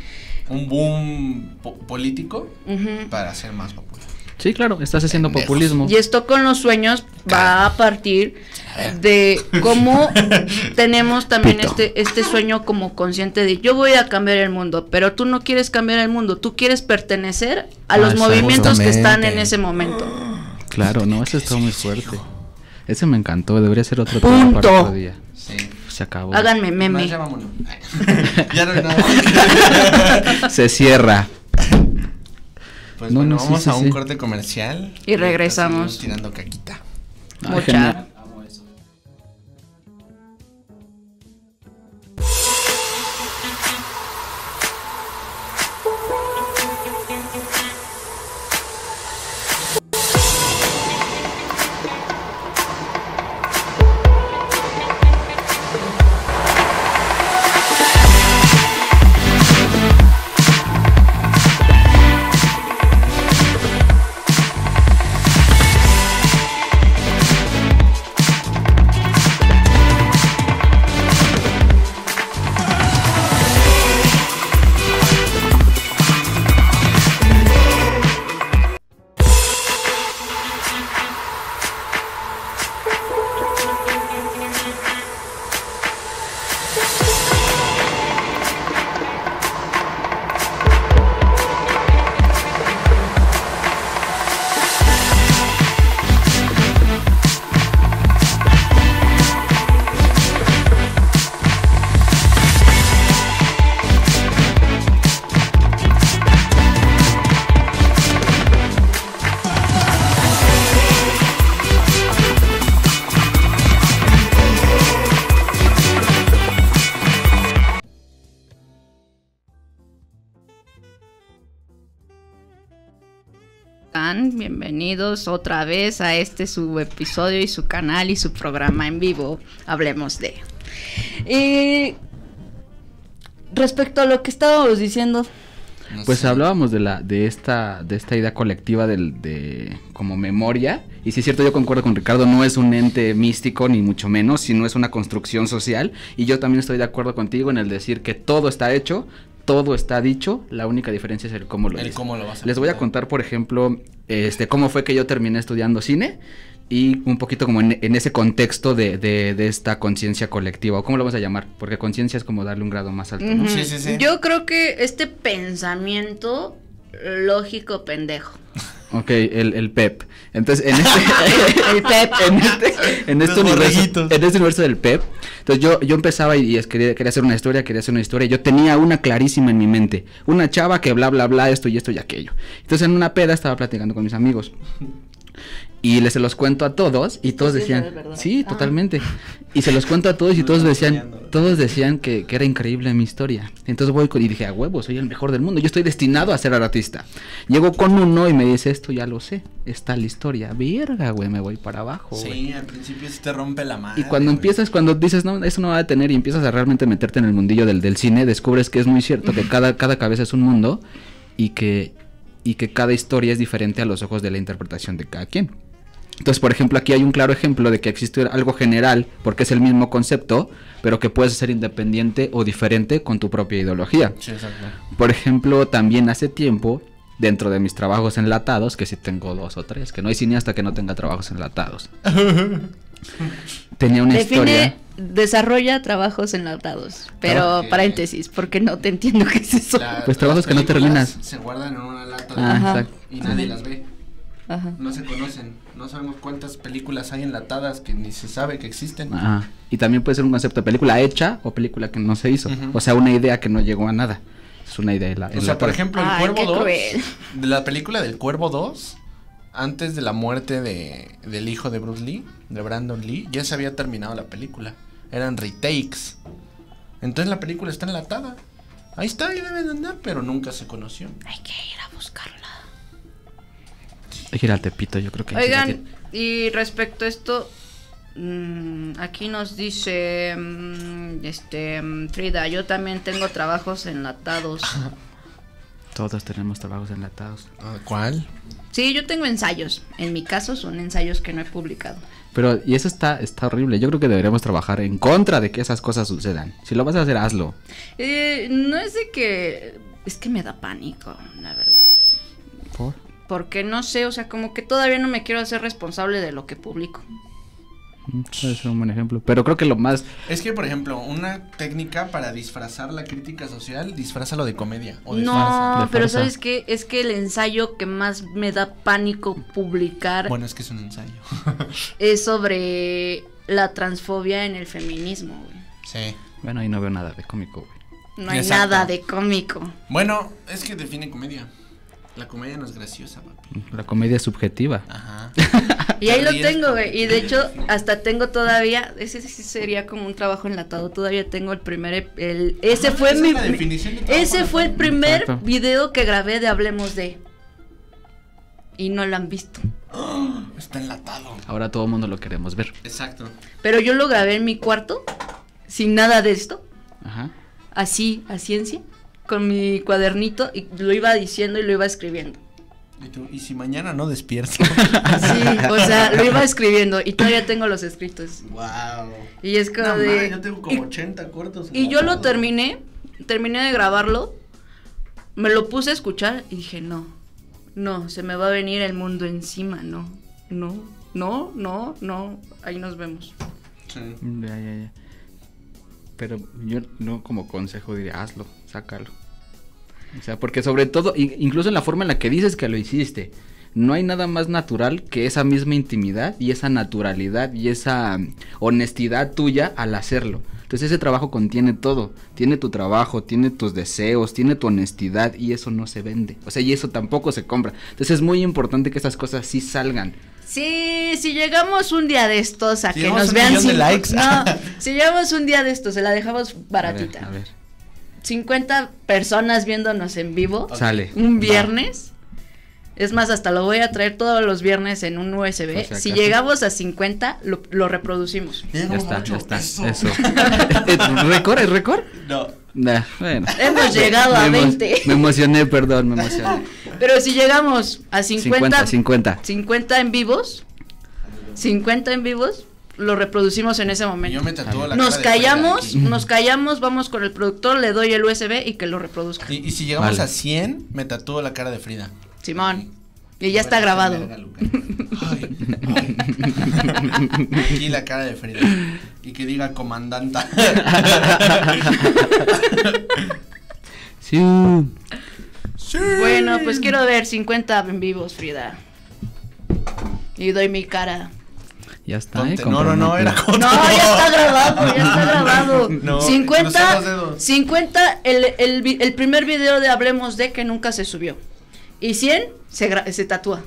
boom político Ujú. para ser más popular. Sí, claro, estás haciendo Pendejos. populismo. Y esto con los sueños va a partir de cómo tenemos también Pito. este sueño como consciente de yo voy a cambiar el mundo, pero tú no quieres cambiar el mundo, tú quieres pertenecer a los Exacto. movimientos que están en Justamente. ese momento. Claro, no, eso está muy fuerte. Ese me encantó, debería ser otro tema Punto. para otro día. Sí. Se acabó. Háganme meme. Más, ya vámonos. Ya no hay nada. Se cierra. Pues No, bueno, no, sí, vamos sí, a un sí. corte comercial. Y regresamos. Seguimos tirando caquita. Ay, Mucha. genial. están? Bienvenidos otra vez a su episodio y su canal y su programa en vivo. Hablemos de. Respecto a lo que estábamos diciendo. No Pues sé. hablábamos de esta idea colectiva de como memoria, y sí es cierto, yo concuerdo con Ricardo, no es un ente místico ni mucho menos, sino es una construcción social, y yo también estoy de acuerdo contigo en el decir que todo está hecho, todo está dicho, la única diferencia es el cómo lo dices. cómo lo vas a Les voy a contar. contar, por ejemplo, cómo fue que yo terminé estudiando cine, y un poquito como en ese contexto de esta conciencia colectiva, o cómo lo vamos a llamar, porque conciencia es como darle un grado más alto, ¿no? Ujú. Sí, sí, sí. Yo creo que este pensamiento lógico pendejo. Ok, el PEP. Entonces, en este, El PEP. en este Los universo, borreguitos. en este universo del PEP, entonces yo empezaba y quería hacer una historia, yo tenía una clarísima en mi mente, una chava que bla bla bla, esto y esto y aquello. Entonces en una peda estaba platicando con mis amigos. Y se los cuento a todos y todos Sí, decían, ¿sabes, verdad? sí, Ah. totalmente. Y se los cuento a todos y Me todos están decían, apoyando. que era increíble mi historia. Entonces y dije, a huevo, soy el mejor del mundo, yo estoy destinado a ser artista. Llego con uno y me dice, esto ya lo sé, está la historia. Verga, güey, me voy para abajo, güey. Sí, al principio sí te rompe la madre. Y cuando cuando dices, no, eso no va a detener, y empiezas a realmente meterte en el mundillo del cine, descubres que es muy cierto que cada cabeza es un mundo y que cada historia es diferente a los ojos de la interpretación de cada quien. Entonces, por ejemplo, aquí hay un claro ejemplo de que existe algo general, porque es el mismo concepto, pero que puedes ser independiente o diferente con tu propia ideología. Sí, exacto. Por ejemplo, también hace tiempo, dentro de mis trabajos enlatados, que sí tengo 2 o 3, que no hay cineasta que no tenga trabajos enlatados, tenía una historia. Desarrolla trabajos enlatados, pero Ok. paréntesis, porque no te entiendo qué es eso. Pues trabajos las que no películas terminas. Se guardan en una lata de Ah, Ajá. exacto. y nadie las ve. Ajá. No se conocen. No sabemos cuántas películas hay enlatadas que ni se sabe que existen. Ajá. Y también puede ser un concepto de película hecha o película que no se hizo. Ujú. O sea, una idea que no llegó a nada. Es una idea. O sea, por ejemplo, Ay, El qué Cuervo 2, cruel. de la película del Cuervo 2, antes de la muerte del hijo de Bruce Lee, de Brandon Lee, ya se había terminado la película. Eran retakes. Entonces la película está enlatada. Ahí está, ahí debe de andar, pero nunca se conoció. Hay que ir a buscarla. Hay que ir al Tepito, yo creo que. sí la Oigan, tiene. y respecto a esto, aquí nos dice Frida, yo también tengo trabajos enlatados. Todos tenemos trabajos enlatados. ¿Cuál? Sí, yo tengo ensayos. En mi caso son ensayos que no he publicado. Pero, y eso está horrible. Yo creo que deberíamos trabajar en contra de que esas cosas sucedan. Si lo vas a hacer, hazlo. No es de que... Es que me da pánico, la verdad. ¿Por? Porque no sé, o sea, como que todavía no me quiero hacer responsable de lo que publico. Puede ser un buen ejemplo. Pero creo que lo más. Es que, por ejemplo, una técnica para disfrazar la crítica social, disfrázalo de comedia. O de No, farsa. de pero farsa. ¿sabes qué? Es que el ensayo que más me da pánico publicar Bueno, es que es un ensayo. es sobre la transfobia en el feminismo, güey. Sí. Bueno, ahí no veo nada de cómico, güey. No hay Exacto. nada de cómico. Bueno, es que define comedia. La comedia no es graciosa, papi. La comedia es subjetiva. Ajá. Y ahí lo Ríes tengo, porque güey. Y de hecho, hasta tengo todavía, ese sí sería como un trabajo enlatado. Todavía tengo el primer, ese Ah, fue esa mi, es la definición de trabajo ese fue el enlatado. primer Exacto. video que grabé de Hablemos de. Y no lo han visto. Está enlatado. Ahora todo el mundo lo queremos ver. Exacto. Pero yo lo grabé en mi cuarto, sin nada de esto, Ajá. así, a ciencia, con mi cuadernito, y lo iba diciendo y lo iba escribiendo. ¿Y tú? ¿Y si mañana no despierto? Sí, o sea, lo iba escribiendo y todavía tengo los escritos. Wow. Y es como No, de... man, yo tengo como 80 cortos. Y yo lo enlatados. terminé de grabarlo, me lo puse a escuchar y dije, no, se me va a venir el mundo encima, no, ahí nos vemos. Sí. Ya. Pero yo no como consejo diría, hazlo, sácalo. O sea, porque sobre todo, incluso en la forma en la que dices que lo hiciste, no hay nada más natural que esa misma intimidad y esa naturalidad y esa honestidad tuya al hacerlo. Entonces ese trabajo contiene todo, tiene tu trabajo, tiene tus deseos, tiene tu honestidad y eso no se vende. O sea, y eso tampoco se compra. Entonces es muy importante que esas cosas sí salgan. Sí, si llegamos un día de estos a Si que llegamos nos a un vean millón de 5, likes. no, si llegamos un día de estos, se la dejamos baratita. A ver. 50 personas viéndonos en vivo, Ok. Sale. un viernes, Es más, hasta lo voy a traer todos los viernes en un USB. Por si Si acaso. llegamos a 50, lo reproducimos. Ya está. Eso. Eso. ¿Récord? ¿Es récord? No. Nah, bueno. Hemos llegado a 20. Me emocioné, perdón, me emocioné. Pero si llegamos a 50 en vivos, 50 en vivos, lo reproducimos en ese momento. Yo me tatúo la Nos cara de Frida callamos, aquí. nos callamos, vamos con el productor, le doy el USB y que lo reproduzca. Y si llegamos Vale. a 100, me tatúo la cara de Frida. Simón. Y ya está grabado. Ay, ay. Aquí la cara de Frida. Y que diga comandanta. Sí. Sí. Bueno, pues quiero ver 50 en vivos, Frida. Y doy mi cara. Ya está, Ponte. No, era No, con ya está grabado. No, 50, crucé los dedos. 50 el primer video de Hablemos de que nunca se subió. Y 100 se tatúa.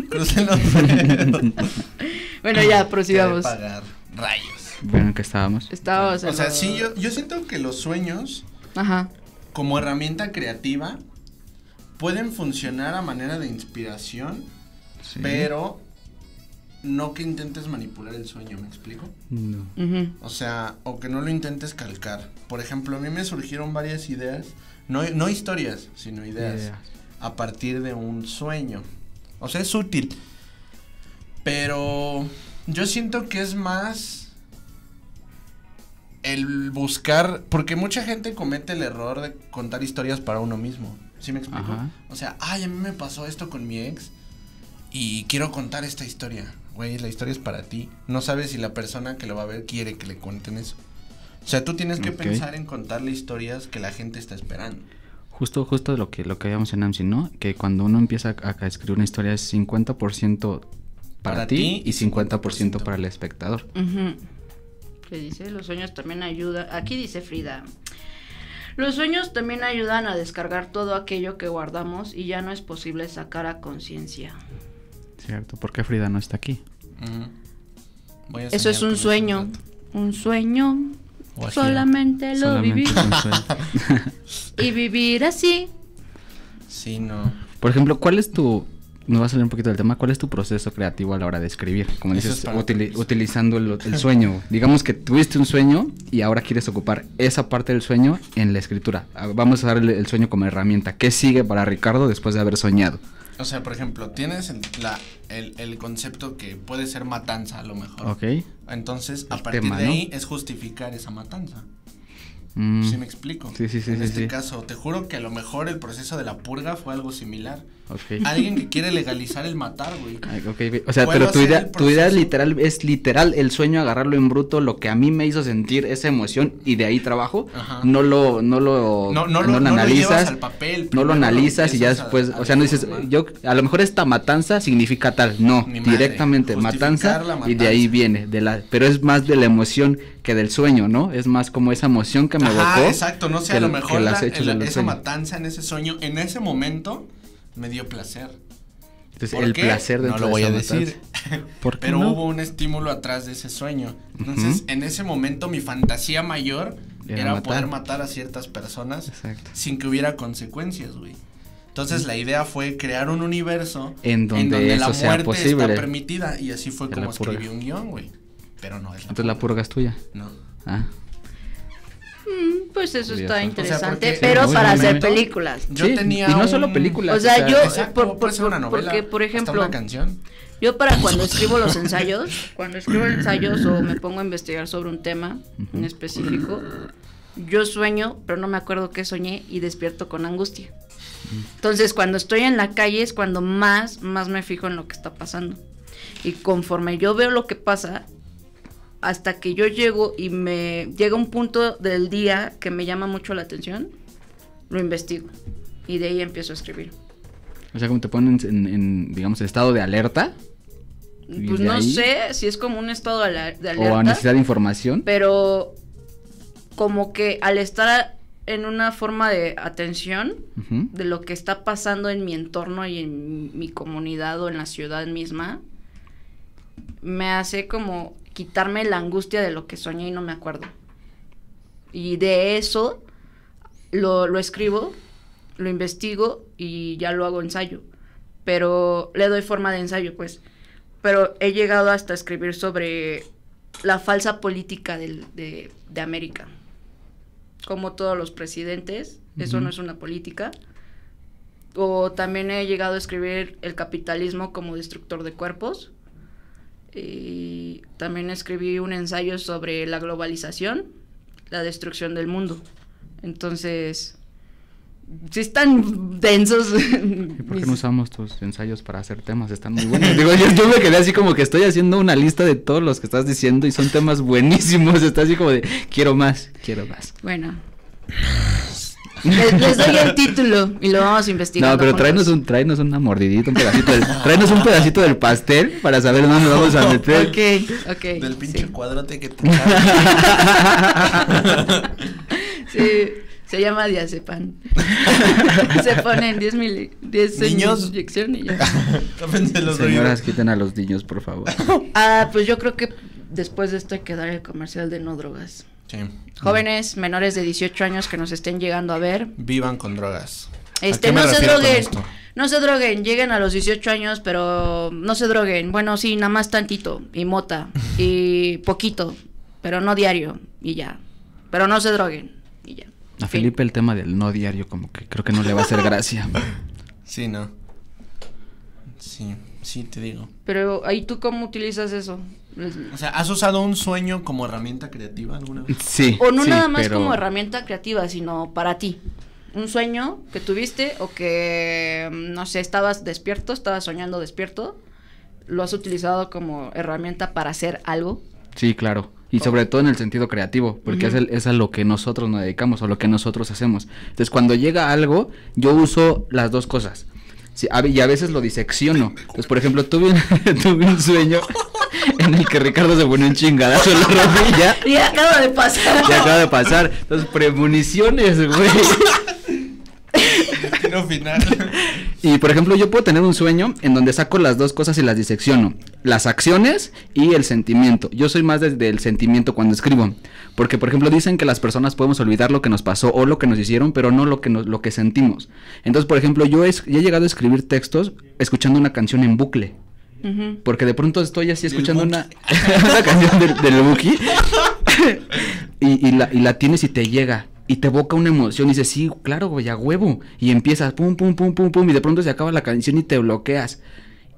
Crucen los dedos. Bueno, ya, Te prosigamos. de pagar rayos. Bueno, ¿en qué estábamos? Estábamos en O sea, lo- sí, yo siento que los sueños, Ajá. como herramienta creativa, pueden funcionar a manera de inspiración, Sí. pero no que intentes manipular el sueño, ¿me explico? No. Ujú. O sea, o que no lo intentes calcar. Por ejemplo, a mí me surgieron varias ideas, no historias, sino ideas, Ideas. a partir de un sueño. O sea, es útil. Pero yo siento que es más el buscar, porque mucha gente comete el error de contar historias para uno mismo. ¿Sí me explico? Ajá. O sea, ay, a mí me pasó esto con mi ex y quiero contar esta historia. Güey, la historia es para ti. No sabes si la persona que lo va a ver quiere que le cuenten eso. O sea, tú tienes que Ok. pensar en contarle historias que la gente está esperando. Justo lo que habíamos en AMSI, ¿no? Que cuando uno empieza a escribir una historia es 50% para ti y 50% para el espectador. Ujú. ¿Qué dice? Los sueños también ayudan. Aquí dice Frida. Los sueños también ayudan a descargar todo aquello que guardamos y ya no es posible sacar a conciencia. ¿Cierto? ¿Por qué Frida no está aquí? Ujú. Voy a Eso soñar es con un eso sueño. un rato. Un sueño. O así. Solamente lo Solamente viví. es un sueño. Y vivir así. Sí, no. Por ejemplo, ¿cuál es tu... Nos va a salir un poquito del tema. ¿Cuál es tu proceso creativo a la hora de escribir? Como Eso dices, es para otro episodio. utilizando el sueño. Digamos que tuviste un sueño y ahora quieres ocupar esa parte del sueño en la escritura. Vamos a dar el sueño como herramienta. ¿Qué sigue para Ricardo después de haber soñado? O sea, por ejemplo, tienes el concepto que puede ser matanza a lo mejor. Ok. Entonces, El a partir tema, de ¿no? ahí es justificar esa matanza. Mm, ¿Sí me explico? Sí, sí, sí, En sí, este sí. caso, te juro que a lo mejor el proceso de la purga fue algo similar. ok. Alguien que quiere legalizar el matar, güey. Ay, ok, o sea, ¿Puedo pero tu hacer idea, el tu idea proceso? es literal el sueño, agarrarlo en bruto, lo que a mí me hizo sentir esa emoción y de ahí trabajo. Ajá. No lo No lo llevas analizas, al papel, no lo primero lo analizas y ya empiezas después, a o sea, no dices, deformar. yo a lo mejor esta matanza significa tal, no, Ni madre, directamente justificar matanza la y de ahí matanza. viene, pero es más de la emoción que del sueño, ¿no? Es más como esa emoción que me Ajá, evocó. exacto, no sé, que a lo el- mejor que las hechos del esa sueño. matanza en ese sueño, en ese momento, me dio placer. Entonces, ¿Por el qué? placer de No lo voy a decir. ¿Por qué Pero no? hubo un estímulo atrás de ese sueño. Entonces, Ujú. en ese momento mi fantasía mayor Era era matar. poder matar a ciertas personas Exacto. sin que hubiera consecuencias, güey. Entonces, la idea fue crear un universo En donde la eso sea muerte posible. está permitida y así fue En como la purga. escribí un guión, güey. Pero no es Entonces la purga es tuya. No. Ah. Pues eso Curioso. está O sea, interesante, porque- pero Sí, para muy hacer bien. películas. Yo Sí, tenía y no solo un- películas. O sea, yo- Exacto, puede ser una novela, porque, por hasta ejemplo, una canción. Yo para cuando escribo los ensayos, cuando escribo ensayos o me pongo a investigar sobre un tema en específico, yo sueño, pero no me acuerdo qué soñé y despierto con angustia. Entonces, cuando estoy en la calle es cuando más me fijo en lo que está pasando. Y conforme yo veo lo que pasa, hasta que yo llego y me llega un punto del día que me llama mucho la atención, lo investigo. Y de ahí empiezo a escribir. O sea, como te ponen en digamos, estado de alerta. Y Pues de no ahí- sé si es como un estado de O a alerta, necesidad de información. pero como que al estar en una forma de atención Ujú. de lo que está pasando en mi entorno y en mi comunidad o en la ciudad misma, me hace como quitarme la angustia de lo que soñé y no me acuerdo. Y de eso lo escribo lo investigo y ya lo hago ensayo, pero le doy forma de ensayo, pues. Pero he llegado hasta escribir sobre la falsa política de América. Como todos los presidentes, eso no es una política. O también he llegado a escribir el capitalismo como destructor de cuerpos. Y también escribí un ensayo sobre la globalización, la destrucción del mundo. Entonces, sí están densos. ¿Y por qué no usamos tus ensayos para hacer temas? Están muy buenos. Digo, yo me quedé así como que estoy haciendo una lista de todos los que estás diciendo y son temas buenísimos. Está así como de, quiero más. Bueno. Les doy el título y lo vamos a investigar. No, pero tráenos una mordidita, tráenos un pedacito del pastel para saber dónde vamos a meter. Ok. Del pinche cuadrote que te Sí, se llama diazepam. Se ponen 10 niños inyecciones y ya. Señoras, quiten a los niños, por favor. Pues yo creo que después de esto hay que dar el comercial de no drogas. Sí. Jóvenes menores de 18 años que nos estén llegando a ver, Vivan con drogas. no se droguen, lleguen a los 18 años, pero no se droguen. Bueno, sí, nada más tantito, y mota, y poquito, pero no diario, y ya. Pero no se droguen, y ya. A Felipe el tema del no diario como que creo que no le va a hacer gracia. Sí, no. Sí, te digo. Pero ahí tú cómo utilizas eso. O sea, ¿has usado un sueño como herramienta creativa alguna vez? Sí. O no sí, nada más pero... como herramienta creativa, sino para ti. Un sueño que tuviste o que, no sé, estabas soñando despierto, ¿lo has utilizado como herramienta para hacer algo? Sí, claro. Y sobre todo en el sentido creativo, porque es a lo que nosotros nos dedicamos o lo que nosotros hacemos. Entonces, cuando llega algo, yo uso las dos cosas. Sí, y a veces lo disecciono. Entonces, por ejemplo, tuve un sueño en el que Ricardo se pone un chingadazo en la rodilla. Y acaba de pasar. Entonces, premoniciones, güey. Destino final. Y por ejemplo, yo puedo tener un sueño en donde saco las dos cosas y las disecciono, las acciones y el sentimiento. Yo soy más del sentimiento cuando escribo, porque por ejemplo dicen que las personas podemos olvidar lo que nos pasó o lo que nos hicieron, pero no lo que sentimos. Entonces, por ejemplo, yo he llegado a escribir textos escuchando una canción en bucle. Porque de pronto estoy así escuchando una canción del Buki y la tienes y te llega. Y te evoca una emoción y dices, sí, claro, güey, a huevo. Y empiezas, pum, pum, pum, pum, pum, y de pronto se acaba la canción y te bloqueas.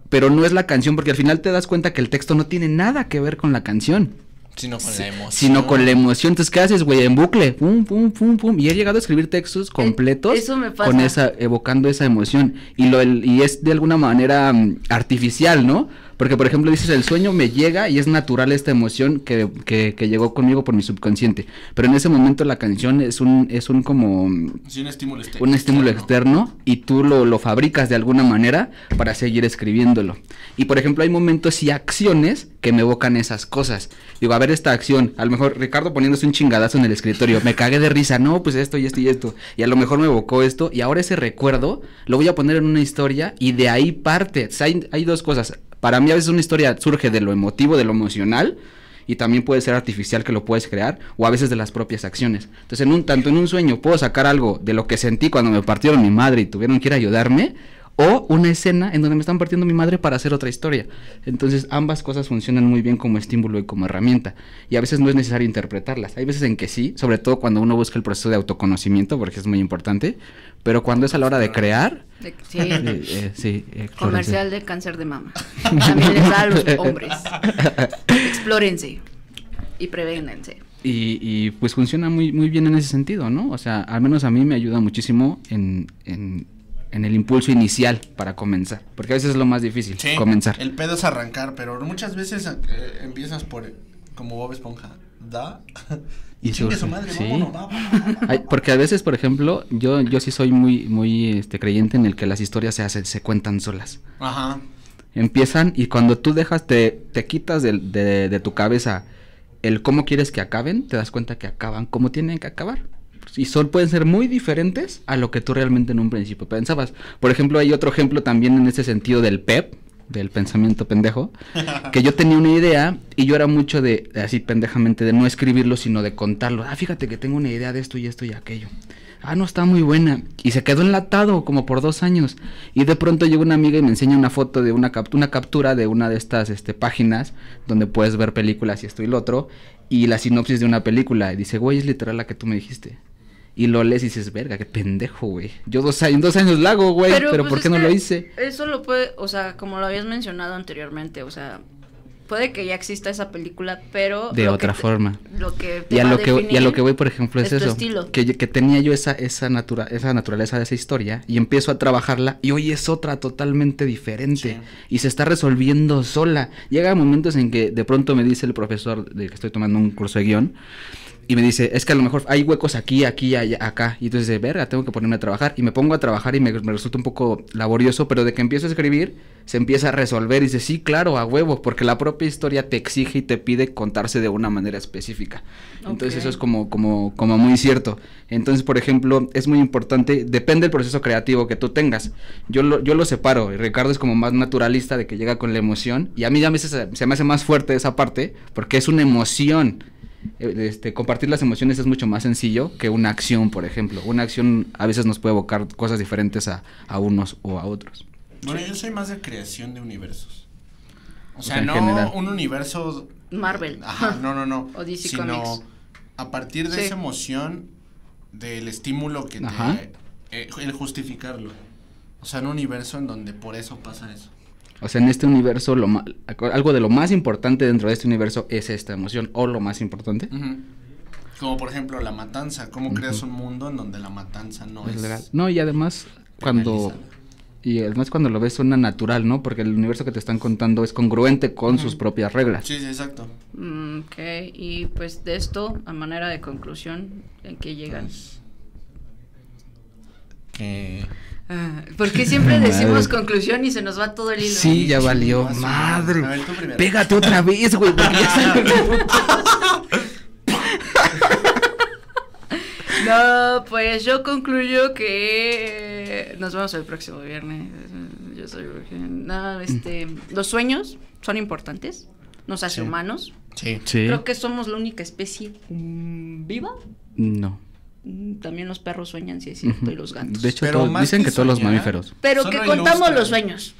Pero no es la canción, porque al final te das cuenta que el texto no tiene nada que ver con la canción. Sino con la emoción. Sino con la emoción. Entonces, ¿qué haces, güey? En bucle, pum, pum, pum, pum. Y he llegado a escribir textos completos. Eso me pasa. Evocando esa emoción. Y es de alguna manera artificial, ¿no? Porque, por ejemplo, dices, el sueño me llega y es natural esta emoción que llegó conmigo por mi subconsciente. Pero en ese momento la canción es un como... Sí, un estímulo externo. Un estímulo externo y tú lo fabricas de alguna manera para seguir escribiéndolo. Y, por ejemplo, hay momentos y acciones que me evocan esas cosas. Digo, a ver esta acción, a lo mejor Ricardo poniéndose un chingadazo en el escritorio, me cagué de risa, no, pues esto y esto y esto. Y a lo mejor me evocó esto y ahora ese recuerdo lo voy a poner en una historia y de ahí parte. O sea, hay dos cosas. Para mí a veces una historia surge de lo emotivo, de lo emocional, y también puede ser artificial que lo puedes crear, o a veces de las propias acciones. Entonces, tanto en un sueño puedo sacar algo de lo que sentí cuando me partieron mi madre y tuvieron que ir a ayudarme, o una escena en donde me están partiendo mi madre para hacer otra historia. Entonces, ambas cosas funcionan muy bien como estímulo y como herramienta, y a veces no es necesario interpretarlas. Hay veces en que sí, sobre todo cuando uno busca el proceso de autoconocimiento, porque es muy importante, pero cuando es a la hora de crear... Comercial de cáncer de mama. También les da a los hombres. Explórense y prevénganse. Y pues funciona muy muy bien en ese sentido, ¿no? O sea, al menos a mí me ayuda muchísimo en el impulso inicial para comenzar, porque a veces es lo más difícil, comenzar. El pedo es arrancar, pero muchas veces empiezas por como Bob Esponja, y chingue su madre, sí. Vámonos, va. Porque a veces, por ejemplo, yo sí soy muy creyente en el que las historias se cuentan solas. Ajá. Empiezan y cuando tú te quitas de tu cabeza el cómo quieres que acaben, te das cuenta que acaban como tienen que acabar. Y pueden ser muy diferentes a lo que tú realmente en un principio pensabas. Por ejemplo, hay otro ejemplo también en ese sentido del PEP, del pensamiento pendejo, que yo tenía una idea y yo era mucho de, así pendejamente, de no escribirlo, sino de contarlo. Fíjate que tengo una idea de esto y esto y aquello. Ah, no, está muy buena. Y se quedó enlatado como por 2 años. Y de pronto llega una amiga y me enseña una foto de una captura de una de estas páginas donde puedes ver películas y esto y lo otro. Y la sinopsis de una película. Y dice, güey, es literal la que tú me dijiste. Y lo lees y dices, verga, qué pendejo, güey. Yo en 2 años la hago, güey. Pero pues, ¿por qué no lo hice? Eso lo puede, o sea, como lo habías mencionado anteriormente, o sea, puede que ya exista esa película, pero de otra forma. Lo que te Y a va lo que definir voy, por ejemplo, es tu eso. estilo. Que tenía yo esa naturaleza de esa historia y empiezo a trabajarla y hoy es otra totalmente diferente. Sí. Y se está resolviendo sola. Llega momentos en que de pronto me dice el profesor de que estoy tomando un curso de guión. Y me dice, es que a lo mejor hay huecos aquí, allá, acá. Y entonces, verga, tengo que ponerme a trabajar. Y me pongo a trabajar y me resulta un poco laborioso, pero de que empiezo a escribir, se empieza a resolver. Y dice, sí, claro, a huevo, porque la propia historia te exige y te pide contarse de una manera específica. Entonces, eso es como muy cierto. Entonces, por ejemplo, es muy importante, depende del proceso creativo que tú tengas. Yo lo separo. Y Ricardo es como más naturalista, de que llega con la emoción. Y a mí ya a veces se me hace más fuerte esa parte, porque es una emoción. Compartir las emociones es mucho más sencillo que una acción, por ejemplo. Una acción a veces nos puede evocar cosas diferentes a unos o a otros. Bueno, yo soy más de creación de universos. O sea, en no general. un universo... Marvel. Ajá, no. O DC sino Comics. a partir de Sí. esa emoción, del estímulo que Ajá. el justificarlo. O sea, un universo en donde por eso pasa eso. O sea, en este universo, algo de lo más importante dentro de este universo es esta emoción, o lo más importante. Ujú. Como por ejemplo la matanza. ¿Cómo creas un mundo en donde la matanza no es legal. No, y además, cuando lo ves suena natural, ¿no? Porque el universo que te están contando es congruente con sus propias reglas. Sí, exacto. Ok, y pues de esto, a manera de conclusión, ¿en qué llegan? Que... ¿Por qué siempre decimos Madre. conclusión y se nos va todo el hilo? Sí, ya valió. Más o menos. Madre. A ver, tú primero. Pégate otra vez, güey, porque ya se me No, pues yo concluyo que nos vemos el próximo viernes. Yo soy virgen. No, los sueños son importantes, nos hace Sí. humanos. Sí. Sí. Creo que somos la única especie viva. No. También los perros sueñan, sí es cierto, y los gatos. De hecho, Pero más dicen que que todos los soñar, mamíferos. Pero solo que contamos ilustran. los sueños.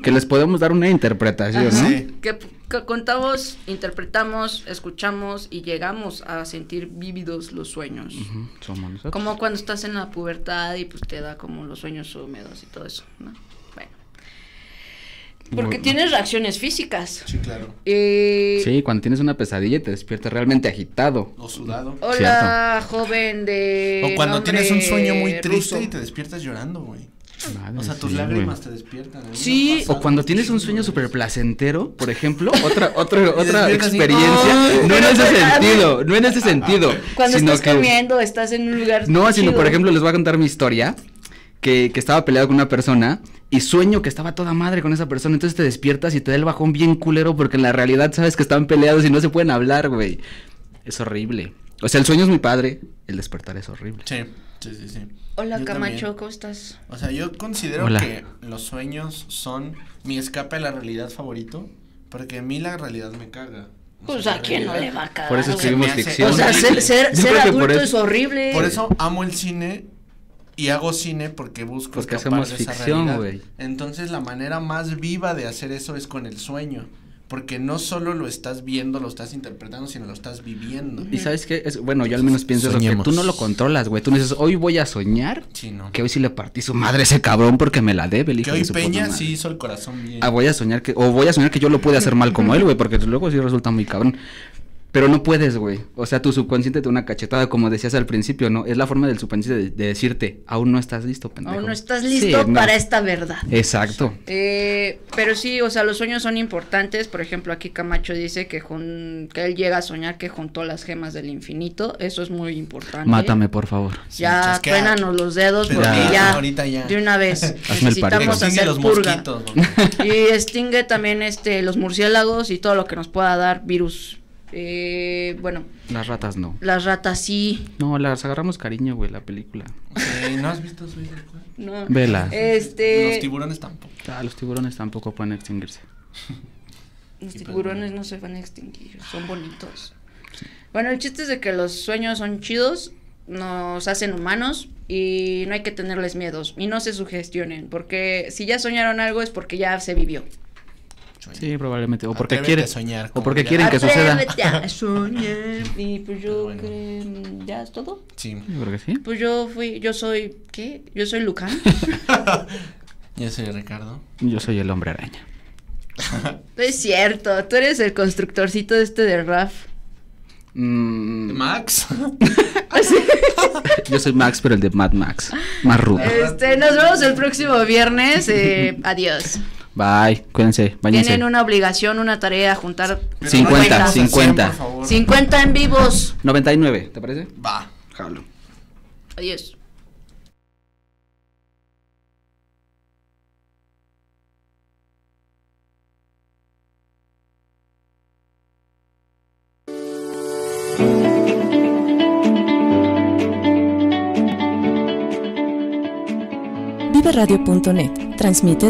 Que les podemos dar una interpretación, Ajá. ¿no? Sí. Que contamos, interpretamos, escuchamos y llegamos a sentir vívidos los sueños. Ujú, somos nosotros. Como cuando estás en la pubertad y pues te da como los sueños húmedos y todo eso, ¿no? Bueno. Porque Bueno. tienes reacciones físicas. Sí, claro. Sí, cuando tienes una pesadilla y te despiertas realmente agitado. O sudado. Hola, joven de O cuando nombre tienes un sueño muy triste ruso. y te despiertas llorando, güey. Madre, O sea, tus sí, lágrimas güey. te despiertan. A mí me Sí. ha pasado O cuando tienes un chingo sueño de súper veces. placentero, por ejemplo, otra despiertas y- experiencia, ¡Ay! no en Pero ese pues, a mí- sentido, no en ese sentido. Cuando sino estás que- comiendo, estás en un lugar No, sino chido. por ejemplo, les voy a contar mi historia, que estaba peleado con una persona y sueño que estaba toda madre con esa persona, entonces te despiertas y te da el bajón bien culero porque en la realidad sabes que están peleados y no se pueden hablar, güey. Es horrible. O sea, el sueño es muy padre, el despertar es horrible. Sí. Hola, Yo Camacho, también. ¿cómo estás? O sea, yo considero Hola. que los sueños son mi escape a la realidad favorito, porque a mí la realidad me caga. O Pues sea, a la quién no realidad- le va a cagar. Por eso güey? escribimos me hace- ficción. O sea, horrible. ser Yo creo que por adulto eso- es horrible. Por eso amo el cine y hago cine porque busco Porque escapar hacemos de esa ficción, realidad. güey. Entonces la manera más viva de hacer eso es con el sueño, porque no solo lo estás viendo, lo estás interpretando, sino lo estás viviendo. Y sabes qué, bueno, yo al menos pienso eso, que Soñemos. tú no lo controlas, güey. Tú no dices, hoy voy a soñar Sí, no. que hoy sí le partí su madre a ese cabrón porque me la debe el hijo Que de hoy su puta Peña madre. sí hizo el corazón bien. Voy a soñar que yo lo pude hacer mal como él, güey, porque luego sí resulta muy cabrón. Pero no puedes, güey. O sea, tu subconsciente te da una cachetada, como decías al principio, ¿no? Es la forma del subconsciente de decirte, aún no estás listo, pendejo. Aún no estás Sí, listo no. para esta verdad. Exacto. Pero sí, o sea, los sueños son importantes. Por ejemplo, aquí Camacho dice que él llega a soñar que juntó las gemas del infinito. Eso es muy importante. Mátame, por favor. Ya, chasquea. truénanos los dedos Pero porque ya, ya, ahorita ya. de una vez, Hazme el paro. necesitamos Extingue hacer los purga. mosquitos, güey. Y extingue también los murciélagos y todo lo que nos pueda dar virus. Bueno, Las ratas no. las ratas sí. No, las agarramos cariño, güey, la película. Sí, ¿no has visto Suicide Squad? No. Vela. Los tiburones tampoco. Los tiburones tampoco pueden extinguirse. Los tiburones no se van a extinguir, son bonitos. Bueno, el chiste es de que los sueños son chidos, nos hacen humanos, y no hay que tenerles miedos y no se sugestionen, porque si ya soñaron algo es porque ya se vivió. Sí, probablemente. O porque Atrévete quieren, a soñar, o como porque diría. quieren que suceda. Atrévete a soñar. Y pues yo Bueno. ¿ya es todo? Sí. Yo creo que sí. Pues yo soy, ¿qué? Yo soy Lucán. Yo soy Ricardo. Yo soy el hombre araña. No es cierto, tú eres el constructorcito de Raf. Max. Yo soy Max, pero el de Mad Max. Más rudo. Nos vemos el próximo viernes. Adiós. Bye, cuídense, bañense. Tienen una obligación, una tarea, juntar Pero 50, no 50. por favor. 50 en vivos. 99, ¿te parece? Va. Jalo. Adiós. Viveradio.net transmite